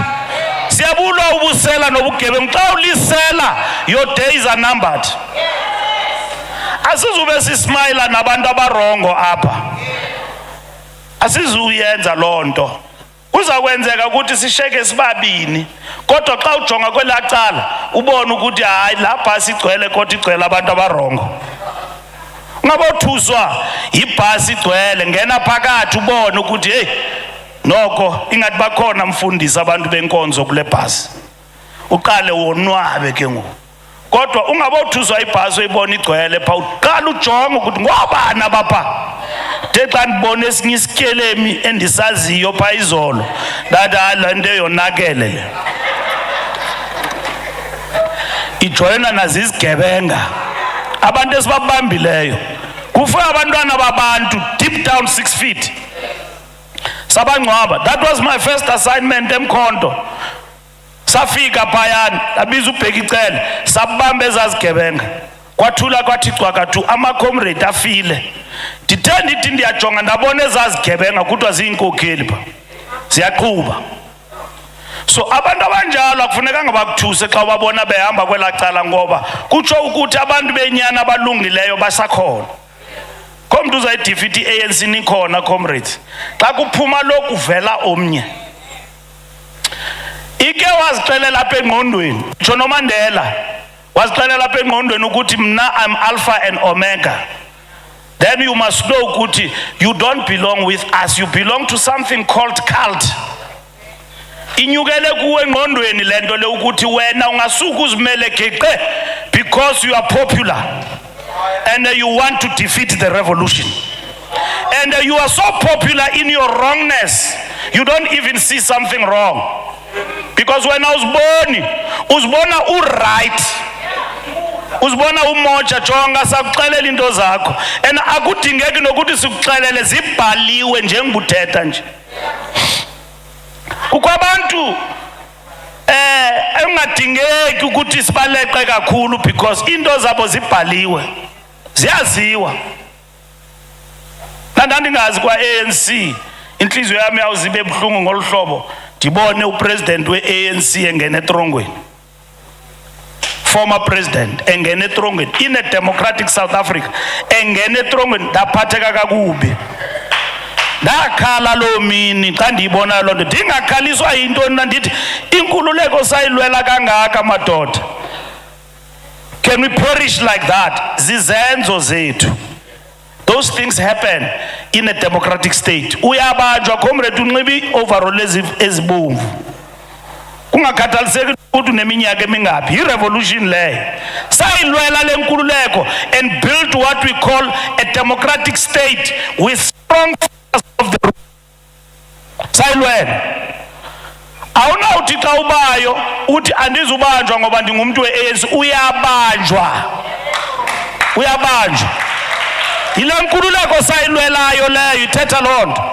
A: siyabulwa ubusela nobugebengu. Xa ulisela your days are numbered. Asizube sismayila nabantu abarongo apha, asizuyenza loo nto. Kuzakwenzeka ukuthi sisheke sibabini kodwa xa ujonga kwelacala ubone ukuthi hayi la bhasi igcwele kodwa igcwele abantu abarongo. Ungabothuswa ibhasi igcwele ngena phakathi ubone ukuthi hey noko ingathi bakhona mfundisi abantu benkonzo kule bhasi. Uqale wonwabe ke ngoku. Kodwa ungabothuswa ibhasi uyibona igcwele pha uqala ujonga ukuthi ngobani abapha. Xa ndibone esinye isityelemi endisaziyo pha izolo ndathi la nto yonakele le ijoyina nazizigebenga abantu esibabambileyo. Kufe abantwana babantu deep down 6 feet sabangcwaba. That was my first assignment eMkhonto. Safika phayana abiza ubheka icele sabamba ezazigebenga kwathula kwathi cwakathu ama-comrade afile. Ndithe ndithi ndiyajonga ndabona ezazigebenga kuthiwa ziyinkokheli pha ziyaqhuba. So abantu abanjalo akufunekanga bakuthuse xa ubabona behamba kwelacala ngoba kutsho ukuthi abantu benyana abalungileyo basakhona. Kho mntu uzayidifeat i-ANC nikhona comrades. Xa kuphuma lokhu vela omnye ike wazixelela apha engqondweni. Tsho noMandela wazixelela apha engqondweni ukuthi mna I'm Alpha and Omega. Then you must know ukuthi you don't belong with us, you belong to something called cult. Inyukele kuwe engqondweni lento le ukuthi wena ungasuka uzimele geqe because you are popular and you want to defeat the revolution. And you are so popular in your wrongness, you don't even see something wrong. Because when I was born, uzibona right. Uzibona umoja jonga sakuxelela into zakho. And akudingeki nokuthi sikuxelele zibhaliwe njengobuthetha nje. ukwabantu engadingeki ukuthi sibaleqe kakhulu because into zabo zibhaliwe ziyaziwa. Ndandingazi kwa ANC inhliziyo yami yawuzibe ebuhlungu ngoluhlobo ndibone upresident we-ANC engene etrongweni, former president engene etrongweni in a democratic South Africa, engene etrongweni ndaphatheka kakubi. Ndakhala lo mini xa ndiyibona loo nto ndingakhaliswa yinto na ndithi inkululeko sayilwela kangaka madoda. Can we perish like that? Zizenzo zethu. Those things happen in a democratic state. Uyabanjwa comrade unxibi overall ezibomvu. Kungakhathaliseki ukuthi uneminyaka emingaphi. I-revolution leyo. Sayilwela le nkululeko and build what we call a democratic state with strong of the sayilwela. Awunawuthi xa ubayo uthi andizubanjwa ngoba ndingumuntu we-ANC. Uyabanjwa. Ile nkululeko sayilwelayo leyo ithetha loo nto.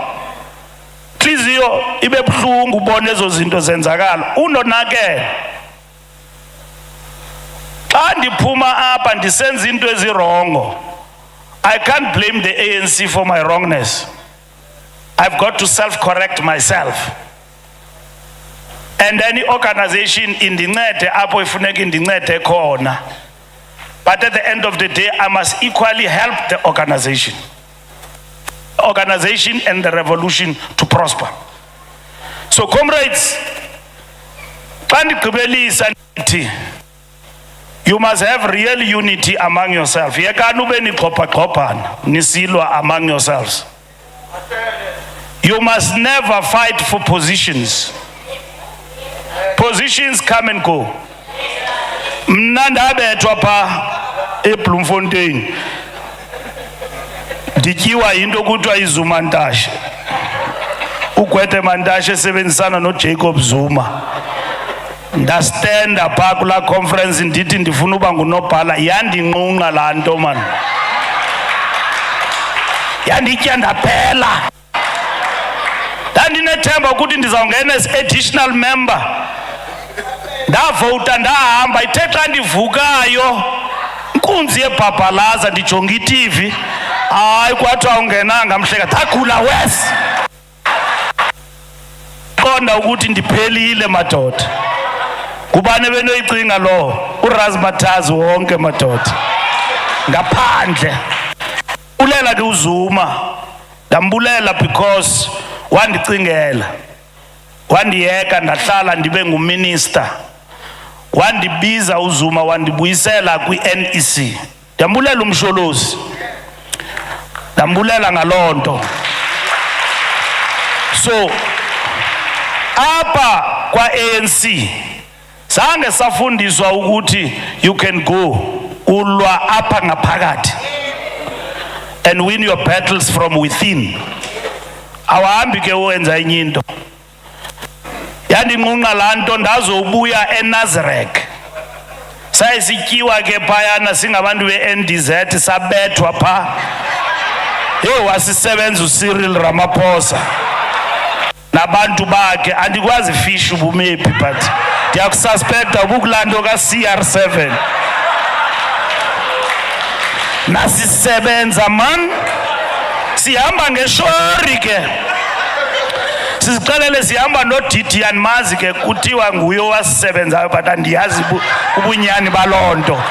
A: Inhliziyo ibe buhlungu ubona ezo zinto zenzakala unonakele. Xa ndiphuma apha ndisenza into ezirongo, I can't blame the ANC for my wrongness. I've got to self-correct myself. And any organization indincede apho ifuneka indincede khona. But at the end of the day, I must equally help the organization and the revolution to prosper. So comrades, you must have real unity among yourselves. Among yourselves. You must never fight for positions. Positions come and go. Mnandabethwa pha eBloemfontein ndityiwa into kuthiwa iZuma Ntashe. Ugwethe Mantashe esebenzisana noJacob Zuma. Ndastenda pha kula conference ndithi ndifuna uba ngunobhala, yandinqunqa laa nto man, yanditya ndaphela. Ndandinethemba ukuthi ndizawungena as additional member. Ndavota ndahamba, ithe xa ndivukayo inkunzi yebhabhalaza ndijonga iTV, hayi kwathiwa ungenanga mhleka ndagula wes. Qonda ukuthi ndiphelile madoda. Kubani benoyicinga lo uRazmathazi wonke madoda ngaphandle. Ulela ke uZuma ndambulela because wandicingela, wandiyeka ndahlala ndibe nguminister, wandibiza uZuma wandibuyisela kwi-NEC. Ndambulela umsholozi, ndambulela ngaloo nto. So apha kwa-ANC zange safundiswa ukuthi you can go ulwa apha ngaphakathi and win your battles from within. Awahambi ke wenza enye into. Yandinqunqa laa nto ndazobuya eNazareth. Sayisityiwa ke phayana singabantu be-NDZ sabethwa pha. Wasisebenza uCyril Ramaphosa nabantu bakhe. Andikwazi fish ubumephi but ndiyakususpekta ubukulaa nto ka-CR7. Nasisebenza man, sihamba ngeshori ke. Sizixelele sihamba noDidi mazi ke kuthiwa nguye wasisebenzayo but andiyazi ubunyani baloo nto.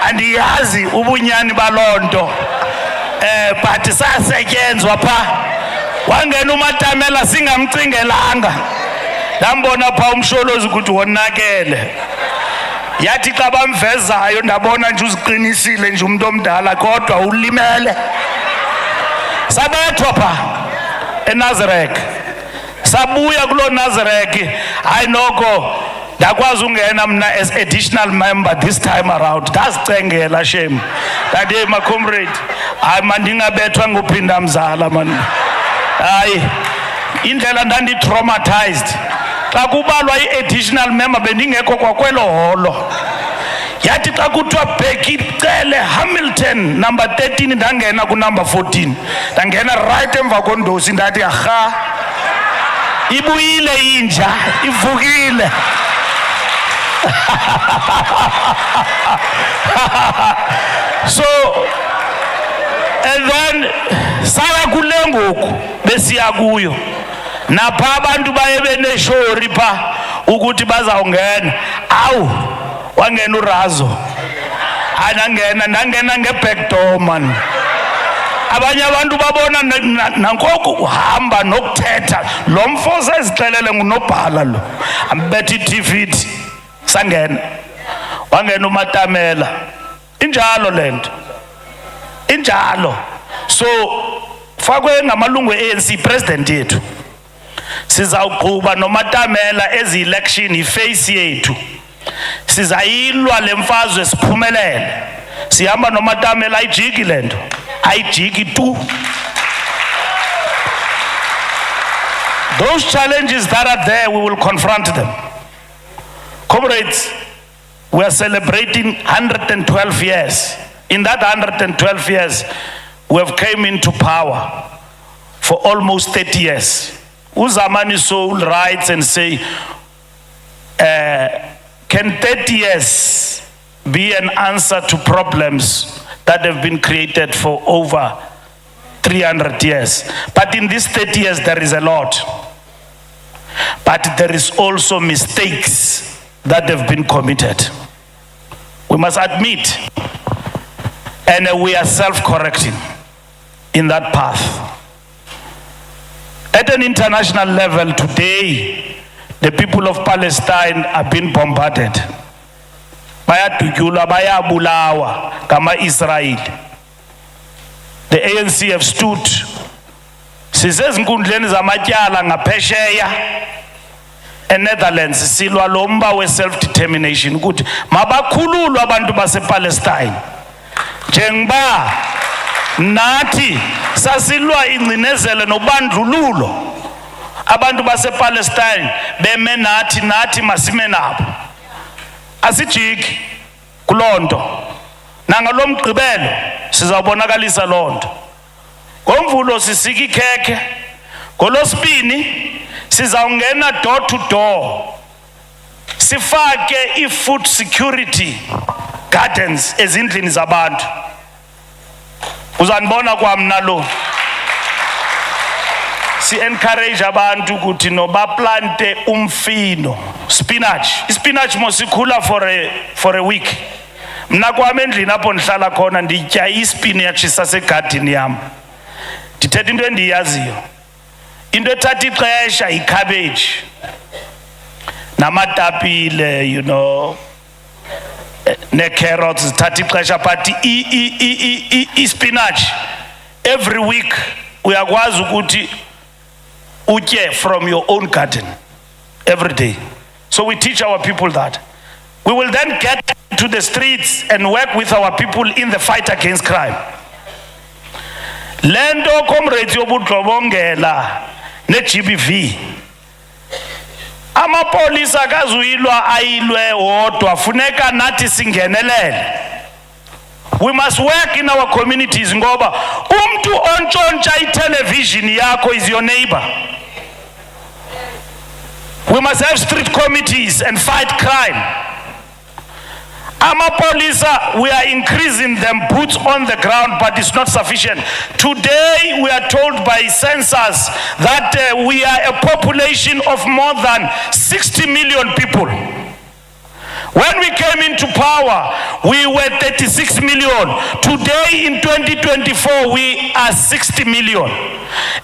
A: Andiyazi ubunyani baloo nto. But sasetyenzwa pha. Wangena uMatamela singamcingelanga. Ndambona pha umsholozi ukuthi wonakele. Yathi xa bamvezayo ndabona nje uziqinisile nje umuntu omdala kodwa ulimele. Sabethwa pha eNazareth. Sabuya kulo Nazareth, hayi noko ndakwazi ungena mna as additional member this time around. Ndazicengela shame. Ndathi hey my comrade, hayi mandingabethwa ngophinda mzala man. Hayi indlela ndandi-traumatized. Xa kubalwa i-additional member bendingekho kwakwelo holo. Yathi xa kuthiwa Bekicele Hamilton number 13 ndangena ku number 14. Ndangena right emva kondosi ndathi aha. ibuyile inja ivukile. So and then saka kule ngoku besiya kuyo napha abantu baye beneshori pha ukuthi bazawungena. Awu wangena urazo nangena ngeback door man. Abanye abantu babona nangoku uhamba nokuthetha lo mfo sezixelele ngunobhala lo ambethe iTV sangena wangena uMatamela injalo lento injalo. So fakwe ngamalungu ANC president yethu sizawuqhuba noMatamela ezi election iface yethu sizayilwa lemfazwe siphumelele. Sihamba noMatamela ayijiki lento ayijiki tu. Those challenges that are there, we will confront them. Comrades, we are celebrating 112 years. In that 112 years, we have came into power for almost 30 years. Uzamani Soul writes and say, can 30 years be an answer to problems that have been created for over 300 years? But in these 30 years, there is a lot. But there is also mistakes that have been committed. We must admit, and we are self-correcting in that path. At an international level today, the people of Palestine are being bombarded. Bayadutyulwa, bayabulawa kama Israel. The ANC have stood sisezinkundleni zamatyala ngaphesheya eNetherlands silwa lomba we self-determination ukuthi mabakhululwe abantu basePalestine njengoba nathi sasilwa ingcinezelo nobandlululo. Abantu basePalestine beme nathi masime nabo. Asijiki kulonto nangalomgqibelo sizabonakalisa lonto. Ngomvulo sisika ikhekhe, ngolosibini sizawungena door to door sifake i-food security gardens ezindlini zabantu. Uzanibona kwamna lo si encourage abantu ukuthi no baplante umfino, spinach. Spinach mosikhula for a week. Mna kwami endlini apho ndihlala khona nditya ispinach sasegadini yam. Ndithetha into endiyaziyo. Into ethatha ixesha icabbage namatapile, you know, ne carrots zithatha ixesha, but spinach every week uyakwazi ukuthi utye from your own garden every day. So we teach our people that. We will then get to the streets and work with our people in the fight against crime. Lento comrades yobudlobongela ne-GBV. Amapolisa akazuyilwa ayilwe wodwa, funeka nathi singenelele. We must work in our communities ngoba umntu ontshontsha itelevision yakho is your neighbor. We must have street committees and fight crime. Amapolisa, we are increasing them boots on the ground, but it's not sufficient. Today, we are told by census that we are a population of more than 60 million people. When we came into power, we were 36 million. Today, in 2024, we are 60 million.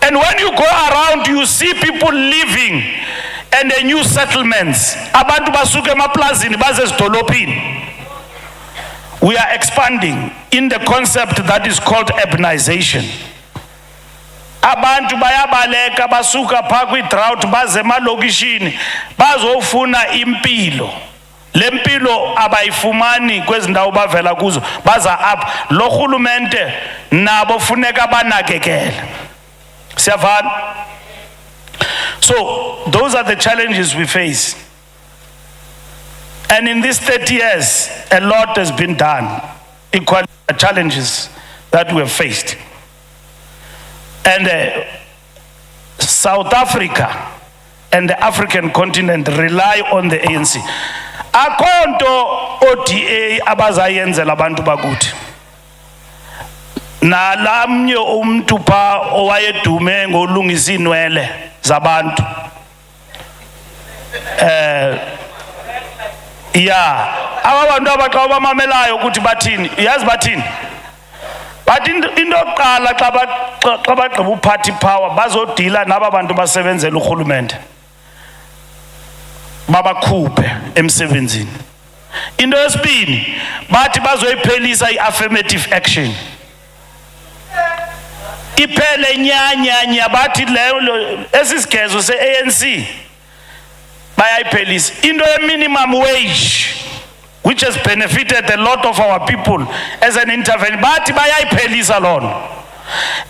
A: And when you go around, you see people living in the new settlements. Abantu basuke emaplazini baze ezidolophini. We are expanding in the concept that is called urbanization. Abantu bayabaleka basuka pha kwi-drought baze emalokishini bazofuna impilo. Le mpilo abayifumani kwezi ndawo bavela kuzo baza apha. Lo rhulumente nabo funeka banakekele. Siyavana? So those are the challenges we face. And in these 30 years, a lot has been done, equally the challenges that we have faced. And South Africa and the African continent rely on the ANC. Akonto ODA abazayenzela abantu bakuthi. Nalamnye umuntu pha owayedume ngolungisa inwele zabantu. Abantu abaxa bamamelayo ukuthi bathini, uyazi bathini? But into yokuqala xa bagqiba uphathi power bazodila naba bantu basebenzela urhulumente. Babakhuphe emsebenzini. Into yesibini bathi bazoyiphelisa i-affirmative action. Iphele nyanya bathi leyo esisigezo se-ANC bayayiphelisa. Into ye-minimum wage, which has benefited a lot of our people as an intervention, bathi bayayiphelisa lona.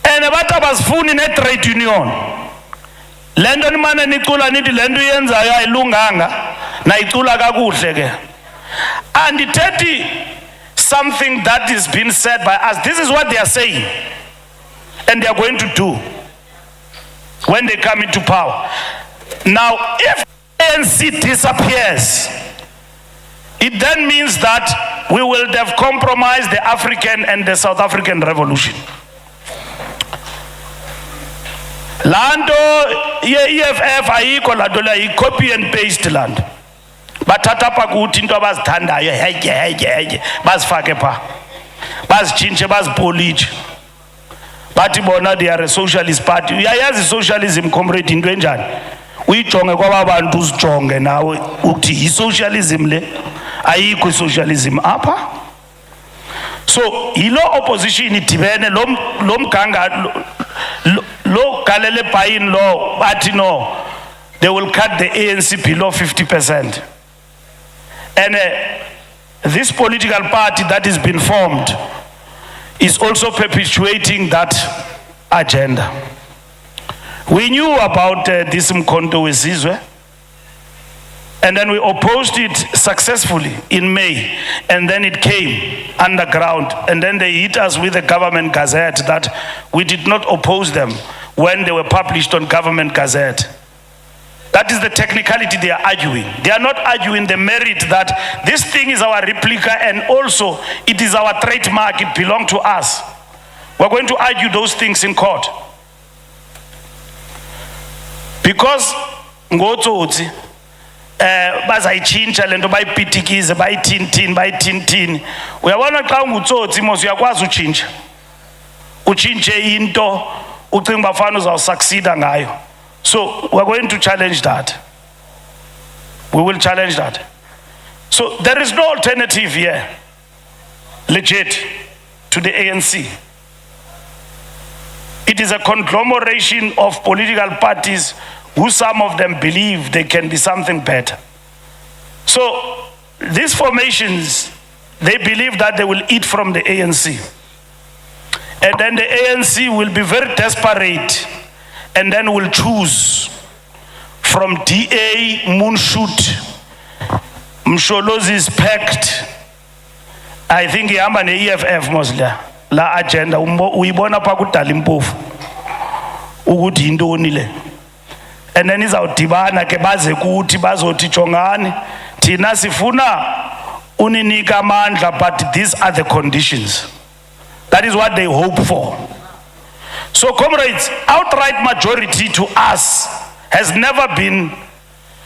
A: And bathi abasifuni ne-trade union. Lento nimane nicula nithi lento yenzayo ayilunganga nayicula kakuhle ke. And ithethe something that is being said by us. This is what they are saying. And they are going to do when they come into power. Now, if ANC disappears, it then means that we will have compromised the African and the South African revolution. Lando ye-EFF ayikho lanto la yi-copy and paste land. Bathatha pha kuthi into abazithandayo heye bazifake pha. Bazitshintshe bazipolitshe. Bathi bona they are a socialist party. Uyayazi socialism comrade into enjani? Uyijonge kwaba bantu uzijonge nawe uthi yi-socialism le. Ayikho i-socialism apha. So yilo opposition idibene lo mganga lo galele buying law bathi no, they will cut the ANC below 50%. And this political party that has been formed is also perpetuating that agenda. We knew about this Mkhonto wesizwe, and then we opposed it successfully in May, and then it came underground, and then they hit us with the government gazette that we did not oppose them when they were published on government gazette. That is the technicality they are arguing. They are not arguing the merit that this thing is our replica and also it is our trademark, it belongs to us. We're going to argue those things in court. Because ngotsotsi bazayitshintsha lento bayipitikize bayithintini uyabona xa ungutsotsi mos uyakwazi utshintshe into ucinga bafana uzawusucceeda ngayo. So we're going to challenge that. We will challenge that. So there is no alternative here, legit, to the ANC. It is a conglomeration of political parties who some of them believe they can be something better. So these formations, they believe that they will eat from the ANC. And then the ANC will be very desperate and then will choose from DA, Moonshoot, Msholozi's pact. I think ihamba ne-EFF mostly la agenda uyibona pha kudala impofu ukuthi yintoni le. And then izawudibana ke baze kuthi bazothi jongani thina sifuna uninika amandla, but these are the conditions. That is what they hope for. So comrades, outright majority to us has never been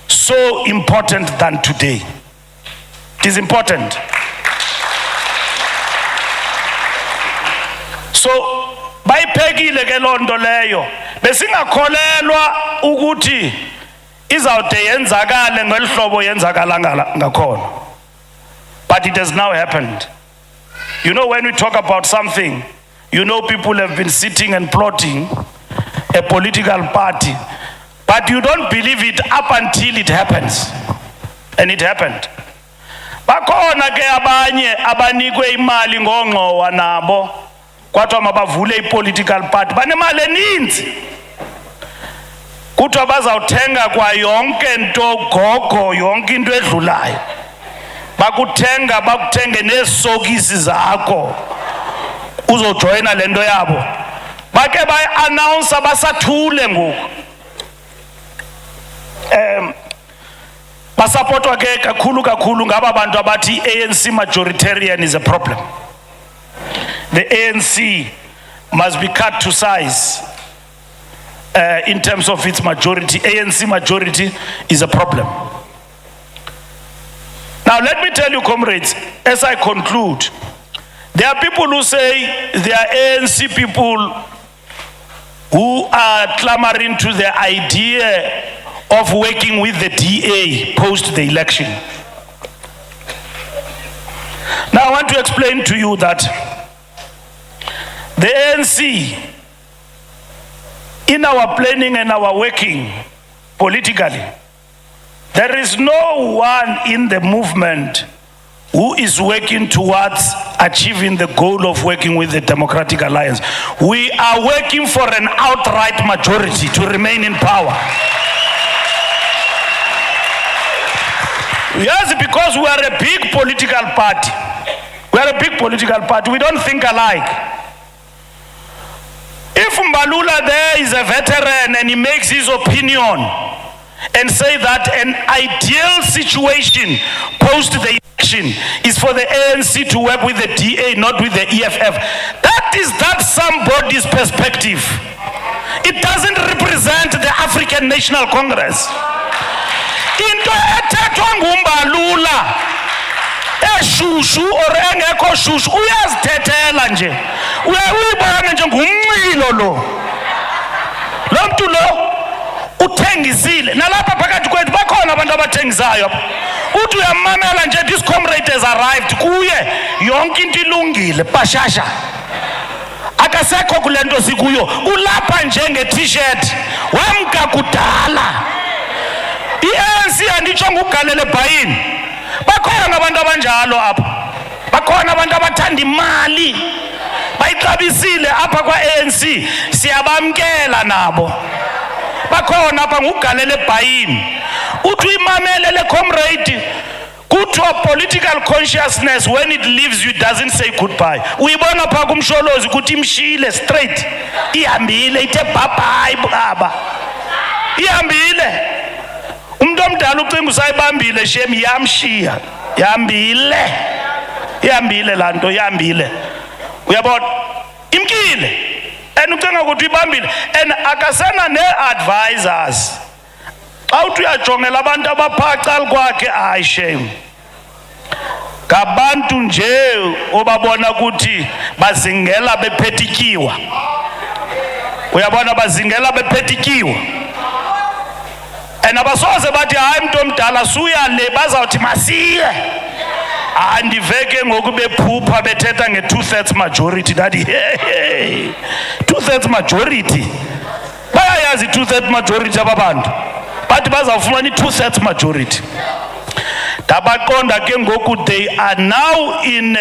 A: so important than today. It is important. So bayiphekile ke lonto leyo besingakholelwa ukuthi izawude yenzakale ngelihlobo yenzakala ngakhona. But it has now happened. You know, when we talk about something, you know, people have been sitting and plotting a political party, but you don't believe it up until it happens. And it happened. Bakhona ke abanye abanikwe imali ngongqowa nabo kwathiwa mabavule i-political party banemali eninzi kuthiwa bazawuthenga kwa yonke nto gogo yonke into edlulayo bakuthenge neesokisi zakho uzojoyina le nto yabo bake bayi-announce basathule ngoku basupportwa ke kakhulu ngaba bantu abathi ANC majoritarian is a problem. The ANC must be cut to size in terms of its majority. ANC majority is a problem. Now let me tell you, comrades, as I conclude, there are people who say they are ANC people who are clamoring to the idea of working with the DA post the election. Now I want to explain to you that the ANC, in our planning and our working politically, there is no one in the movement who is working towards achieving the goal of working with the Democratic Alliance. We are working for an outright majority to remain in power. Yes, because we are a big political party. We are a big political party. We don't think alike. If Mbalula there is a veteran and he makes his opinion and say that an ideal situation post the election is for the ANC to work with the DA, not with the EFF, that's somebody's perspective. It doesn't represent the African National Congress. Into ethethwa nguMbalula eshushu or engekho shushu uyazithethela nje, uyibona nje ngumncilo lo mntu lo uthengisile. Nalapha phakathi kwethu bakhona abantu abathengisayo. Uthi uyamamela nje, this comrade has arrived, kuye yonke into ilungile bashasha, akasekho kule nto sikuyo, ulapha nje nge-t-shirt wamka kudala. I-ANC anditsho ngugalele ebhayini. Bakhona abantu abanjalo apha, bakhona abantu abathanda imali, bayixabisile apha kwa-ANC, siyabamkela nabo. Bakhona apha ngugalele ebhayini. Uthi uyimamele le comrade, kuthiwa political consciousness, when it leaves you doesn't say goodbye. Uyibona pha kumsholozi ukuthi imshile straight, ihambile, ithe bye baba, ihambile. Umuntu omdala ucinga usayibambile, shem yamshiya, ihambile laa nto, ihambile. Uyabona imkile and ucinga ukuthi uyibambile and akasena nee-advisors. Xa uthi uyajongela abantu abaphacal kwakhe, hayi shame, ngabantu nje obabona ukuthi bazingela bephethikiwa. Uyabona, bazingela bephethikiwa. And abasoze bathi hayi mntu omdala suya le, bazawuthi masiye. Andiveke ngoku bephupha bethetha nge-2/3 majority. That hey, 2/3 majority. Bayayazi 2/3 majority ababantu, but bazawufumana i-2/3 majority. Dabaqonda ke ngoku they are now in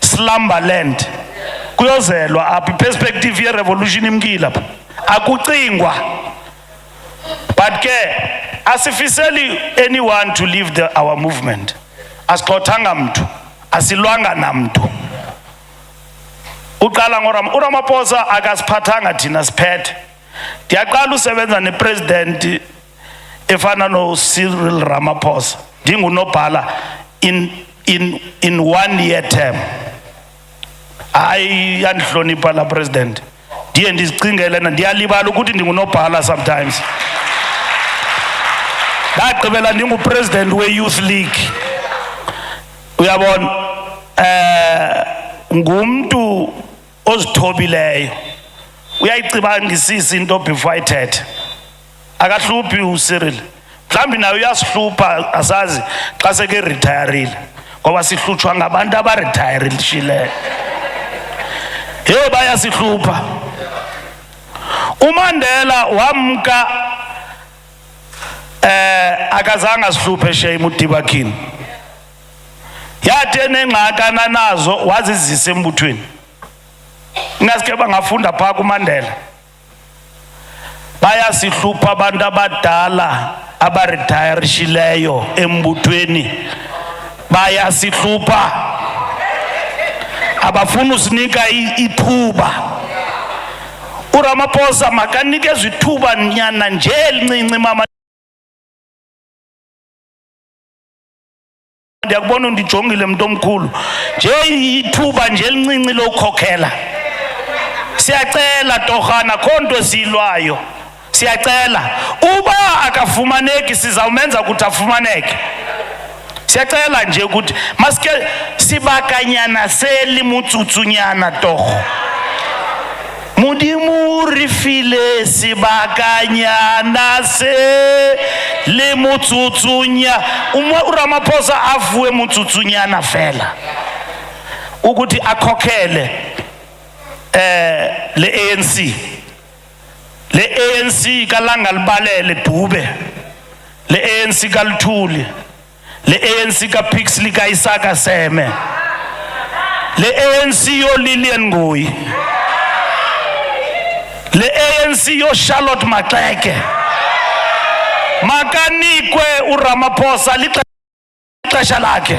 A: slumberland. Kuyozelwa apha, i-perspective ye-revolution imkile apha, akucingwa. But ke asifiseli anyone to leave our movement. Asixothanga mntu, asilwanga namntu. Uqala uRamaphosa akasiphathanga thina siphethe. Ndiyaqala usebenza nepresident efana no-Cyril Ramaphosa, ndingunobhala in 1 year term. Hayi yandihlonipha la president, ndiye ndizicingele ndiyalibala ukuthi ndingunobhala sometimes. Ndagqibela ndingupresident we-Youth League. Uyabona, ngumntu ozithobileyo, uyayicibangisisa into before ayithethe. Akahluphi uCyril, mhlawumbi nayo uyasihlupha, asazi xa seke retireile, ngoba sihlutshwa ngabantu abaretireishileyo. Yho bayasihlupha. UMandela wamka akazange asihluphe shame uDibakini. Yathi enengxakana nazo wazizisa embuthweni. Ingaske bangafunda phaa kuMandela. Bayasihlupha abantu abadala abaretireishileyo embuthweni, bayasihlupha. Abafuna usinika ithuba. uRamaphosa makanikezwe ithuba nyana nje elincinci mama. ndiyakubona undijongile mntu omkhulu nje ithuba nje elincinci lokhokhela siyacela torhana khonto silwayo siyacela uba akafumaneki sizawumenza ukuthi afumaneke siyacela nje ukuthi maske sibakanyana seli mutsutsunyana torho Mudimu rifile sibakanyana se le mutsutsunya uRamaphosa avuwe mutsutsunyana fela ukuthi akhokhele le ANC kalanga libalele Dube le ANC kaLthuli le ANC kaPixley kaIsaka Seme le ANC yo Lilian Ngoyi le ANC yo Charlotte Maxeke makanikwe uRamaphosa lixesha lakhe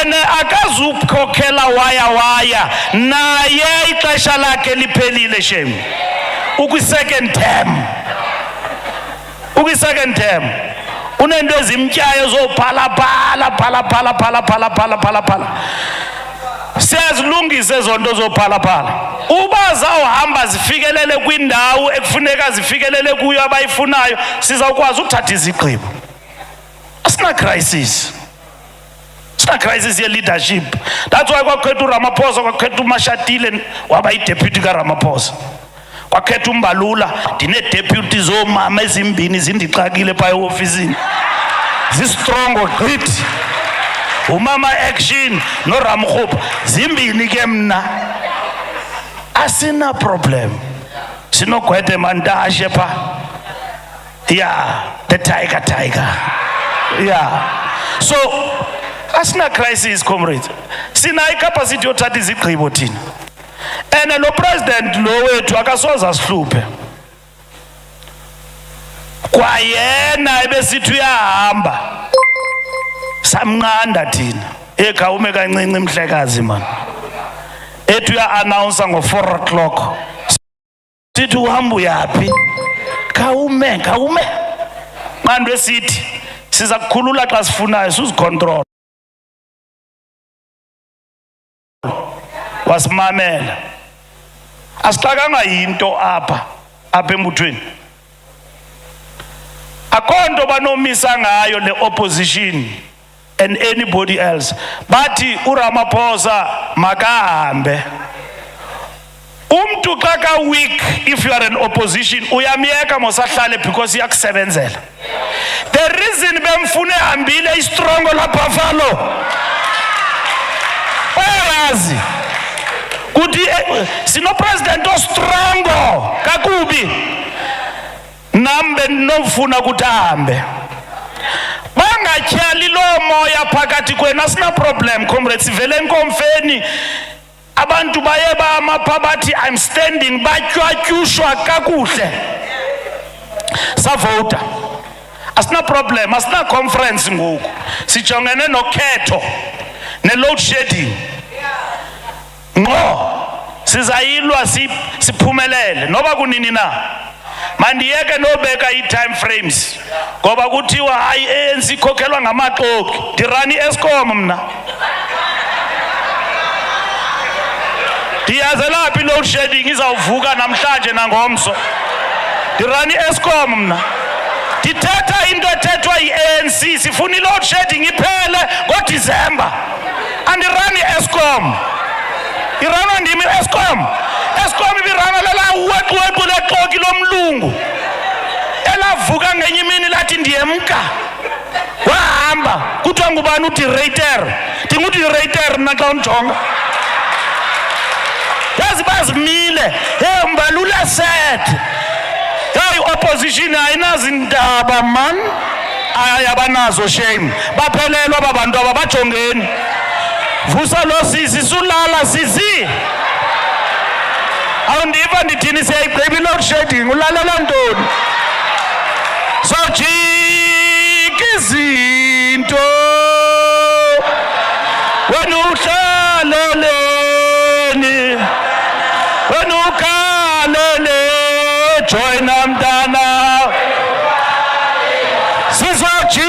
A: ene akazukhokhela waya naye ixesha lakhe liphelile shem ukwi-second term unento ezimtyayo zophalaphala siyazilungisa Zondo zophalaphala uba zawuhamba zifikelele kwindawo ekufuneka zifikelele kuyo abayifunayo sizawukwazi ukuthatha izigqibo asina crisis ye-leadership. That's why kwakhetha uRamaphosa kwakhetha uMashatile waba yi-deputy kaRamaphosa kwakhetha uMbalula ndine-deputy zoomama ezimbini zindixakile phaa eofisini zistrongo gqithi umama Action noRamkhupha zimbini ke mna asina problem sinogwede mantashe pha yeah the tiger yeah so asina crisis comrades sina icapacity yothatha izigqibo thina and lo president lo wethu akasoza sihluphe kwayena ebesithi uyahamba samnqanda thina ekhawume kancinci mhlekazi man ethi uya-announce ngo-4 o'clock sithi uhamba uyaphi khawume manje esithi siza kukhulula xa sifunayo suzicontrol wasimamela asixakanga yinto apha embuthweni akho nto banomisa ngayo le opposition and anybody else bathi uRamaphosa makahambe umntu xa ka weak if you are an opposition uyamyeka mosahlale because iyakusebenzela the reason bemfune hambile istrongo la Buffalo bayazi kuthi sino president ostrongo kakubi nambe nofuna ukuthi ahambe bangatyhali lo moya phakathi kwenu asina problem comrades vele enkomfeni abantu baye bamapha bathi I'm standing batyatyushwa kakuhle savota asina problem asina conference ngoku sijongene nokhetho ne-load shedding no sizayilwa siphumelele noba kunini na mandiyeke nobeka ii-time frames ngoba kuthiwa hayi ANC ikhokhelwa ngamaxoki ndirani Eskom mna ndiyazela phi load shedding izawuvuka namhlanje nangomso ndirani Eskom mna ndithetha into ethethwa yi-ANC sifuna i-load shedding iphele ngoDisemba andirani Eskom iranwa ndimi Eskom ibirana lela weqwequ lexoki lomlungu elavuka ngenye imini lathi ndiyemka wahamba kuthiwa ngubani udirector ndingudirector mna xa unjonga yazi bazimile hey Mbalula said hey opposition ayinazi ndaba man ayabanazo shame baphelelwa babantu ababajongeni vusa lo sisi sulala sisi awundiva ndithini siyayigqiba i-load shedding ulalela ntoni sojika izinto wena uhlaleleni wena ukhalele joyina mntana sizojika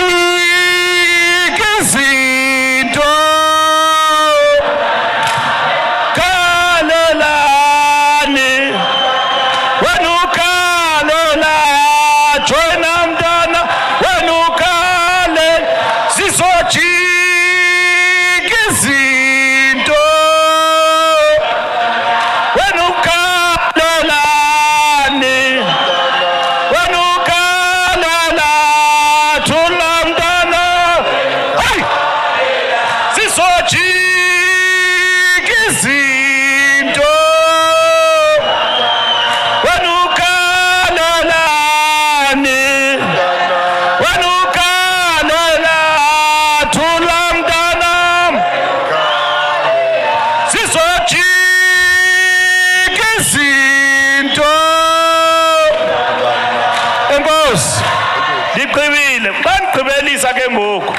A: Ndiqibile bandigqibelisa ke ngoku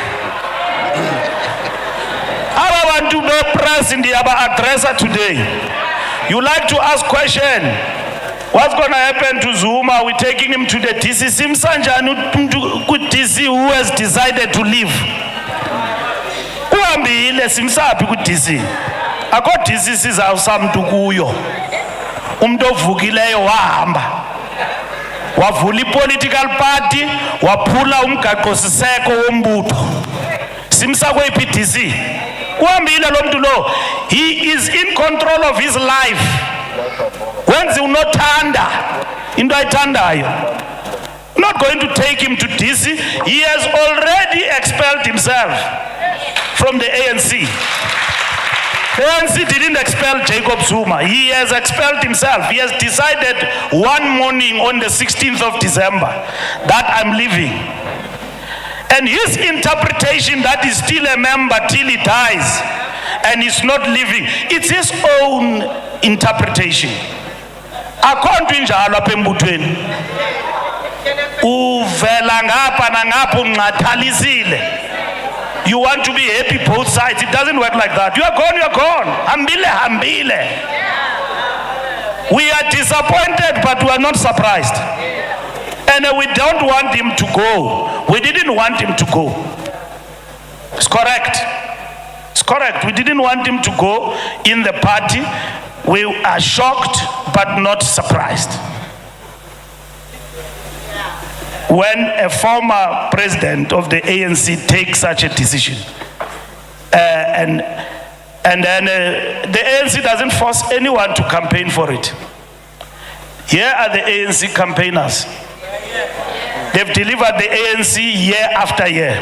A: aba bantu be-press ndiyaba-addressa today. You like to ask question, what's going to happen to Zuma? We're taking him to the DC. Simsanjani ku-DC who has decided to leave. Uhambile simsaphi ku-DC. Akho DC sizawusa mntu kuyo. Umuntu ovukileyo wahamba. Wavula i-political party, waphula umgaqo-siseko wombutho. Simsa kweyiphi DC. Uhambile lo mntu lo. He is in control of his life. Wenzi unothanda into ayithandayo. Not going to take him to DC. He has already expelled himself from the ANC. The ANC didn't expel Jacob Zuma. He has expelled himself. He has decided one morning on the 16th of December that I'm leaving. And his interpretation that he's still a member till he dies and he's not leaving, it's his own interpretation. Akho nto injalo apha embuthweni. Uvela ngapha nangapha unqathalisile. You want to be happy both sides. It doesn't work like that. You are gone, you are gone. Hambile, hambile. We are disappointed, but we are not surprised. And we don't want him to go. We didn't want him to go. It's correct. It's correct. We didn't want him to go in the party. We are shocked, but not surprised. When a former president of the ANC takes such a decision, and then the ANC doesn't force anyone to campaign for it. Here are the ANC campaigners. They've delivered the ANC year after year.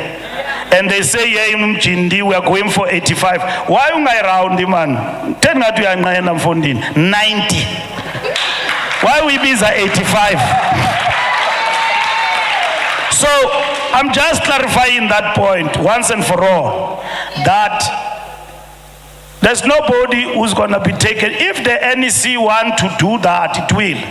A: And they say, yeah, in Mjindi, we are going for 85. Why am I around the man? 90. Why we be 85? So I'm just clarifying that point once and for all, that there's nobody who's going to be taken. If the NEC want to do that, it will.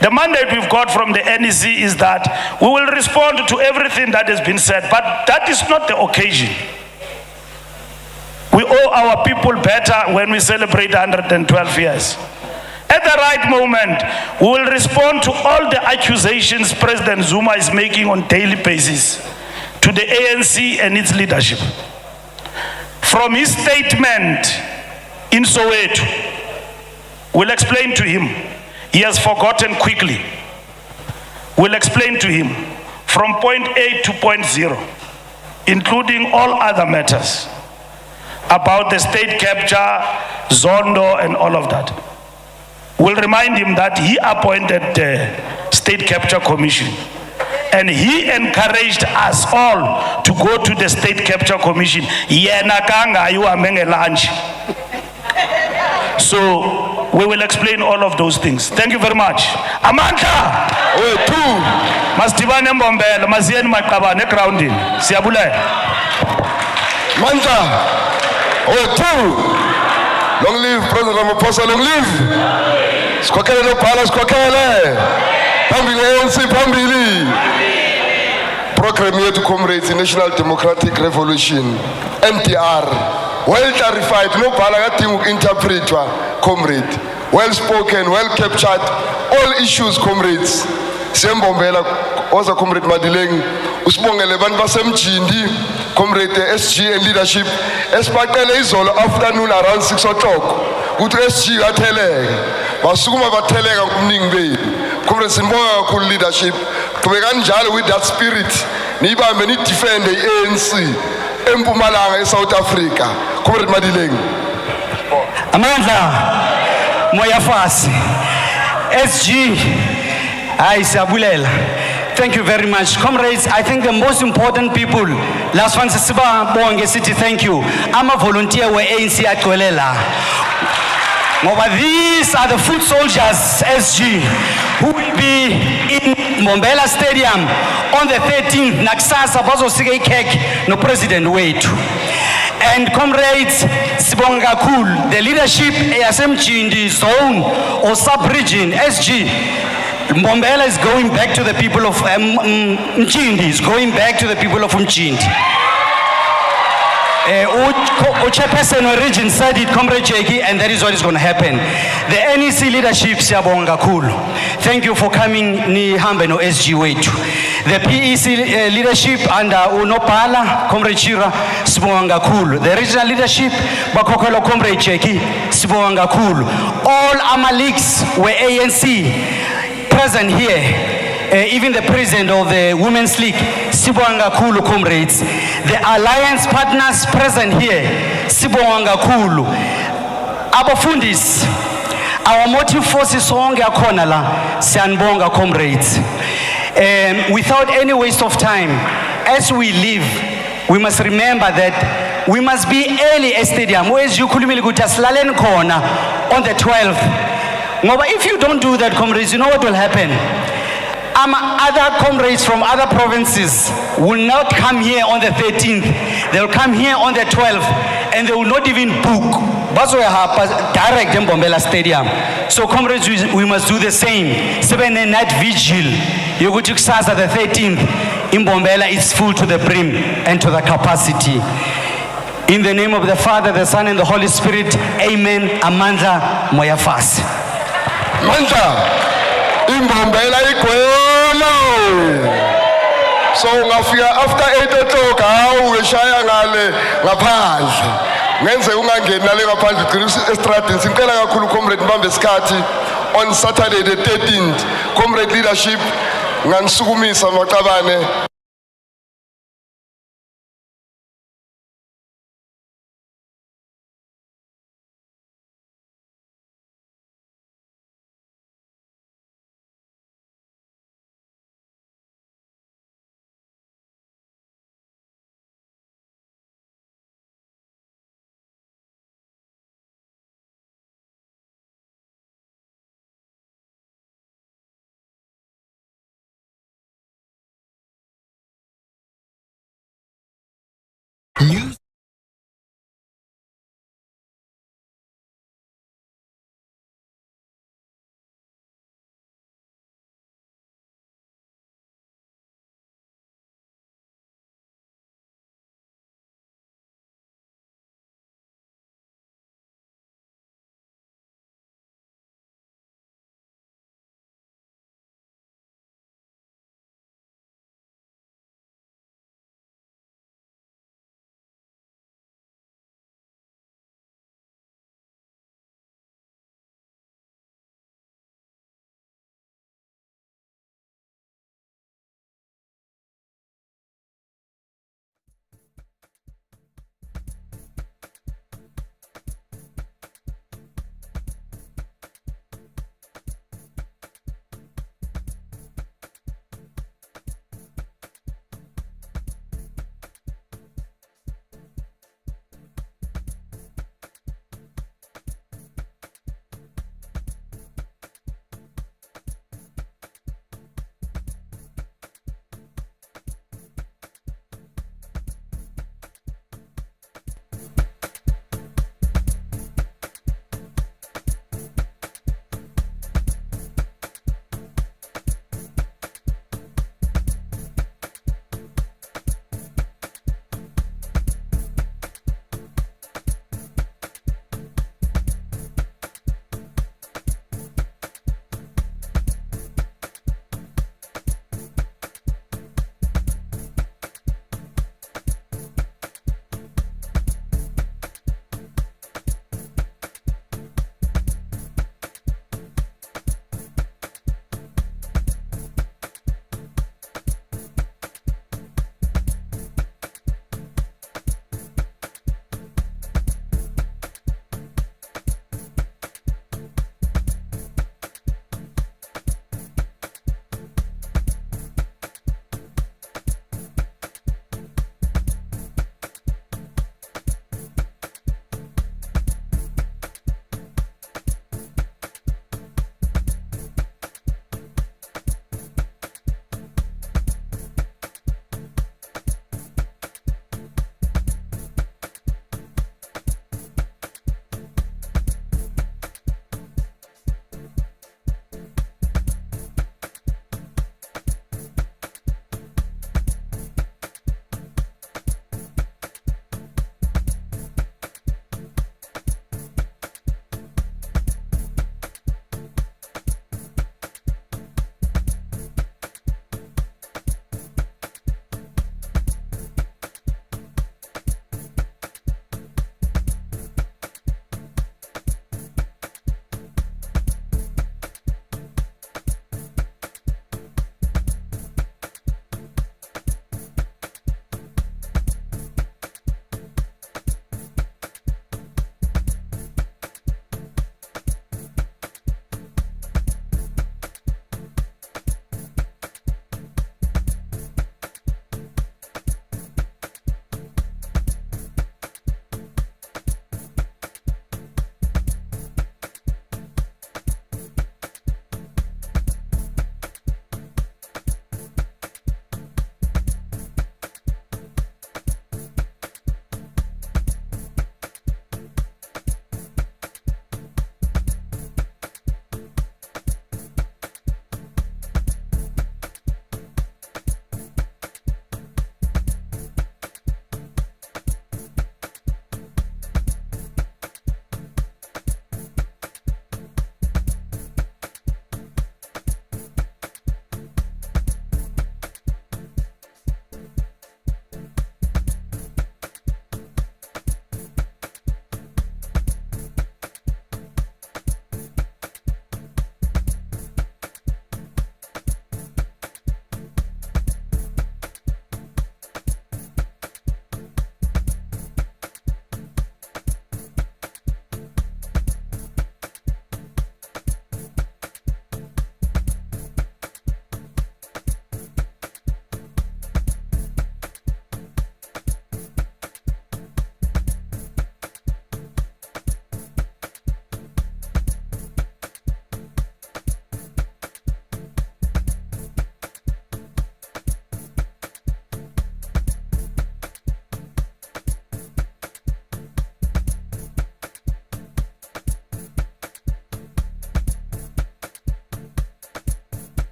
A: The mandate we've got from the NEC is that we will respond to everything that has been said, but that is not the occasion. We owe our people better when we celebrate 112 years. At the right moment, we will respond to all the accusations President Zuma is making on a daily basis to the ANC and its leadership. From his statement in Soweto, we'll explain to him. He has forgotten quickly. We'll explain to him from point A to point 0, including all other matters about the state capture, Zondo, and all of that. We'll remind him that he appointed the State Capture Commission, and he encouraged us all to go to the State Capture Commission. So we will explain all of those things. Thank you very much. Amanda! Masdibane Mbombela, Mazieni Makabane grounding. Siyabule.
B: Manta! Long live President Ramaphosa, long live! Skokele no pala, skokele! Pambili ANC, pambili! Program yetu comrades, National Democratic Revolution, NTR. Well clarified, no pala gatingu interpretwa, comrade. Well spoken, well captured, all issues, comrades. Sembombela, also comrade Madileng, usibongele bantu basemjindi, comrade SG and leadership. Espakele izolo afternoon around 6 o'clock. Uthi SG atheleke. Basukuma batheleka kumningi bethu. Comrade simbonga kakhulu leadership. Kube kanjalo with that spirit. Nibambe ni defend the ANC eMpumalanga eSouth Africa. Comrade Madileng.
C: Amandla moya fasi. SG hayi siyabulela. Thank you very much. Comrades, I think the most important people, last one siba bonge city, thank you. I'm a volunteer where ANC agcwelela. Ngoba these are the foot soldiers, SG, who will be in Mbombela Stadium on the 13th. Nakusasa bazosika ikhekhe no President wethu. And comrades, sibonga kakhulu, the leadership yasemjindi zone or sub-region, SG, Mbombela is going back to the people of Mchindi, is going back to the people of Mchindi. Chairperson of region said it, Comrade Jackie, and that is what is going to happen. The NEC leadership, siyabonga kakhulu. Thank you for coming, nihambe no SG wetu. The PEC leadership under Unopala, Comrade Chira, sibonga kakhulu. The regional leadership, Bakokolo Comrade Jackie, sibonga kakhulu. All Amaliks were ANC present here. Even the president of the Women's League, Sibonga Kulu comrades. The alliance partners present here, Sibonga Kulu. Abafundis, our motive forces onge akhona la, Siyanbonga comrades. Without any waste of time, as we leave, we must remember that we must be early at stadium. Whereas you khulumile ukuthi asilaleni khona on the 12th. Ngoba if you don't do that, comrades, you know what will happen? Other comrades from other provinces will not come here on the 13th. They will come here on the 12th, and they will not even book. Direct in Mbombela Stadium. So comrades, we must do the same. 7 night vigil. You go to Ksasa the 13th. In Mbombela, it's full to the brim and to the capacity. In the name of the Father, the Son, and the Holy Spirit, amen. Amandla Moyafas.
B: Manja. Imbombela igwelo. So ngafika after 8 o'clock hawu ngeshaya ngale ngaphandle. Ngenze ungangeni nale ngaphandle ugcina estradini. Sicela kakhulu comrade mbambe isikhathi on Saturday the 13th. Comrade leadership nganisukumisa maqabane.
D: News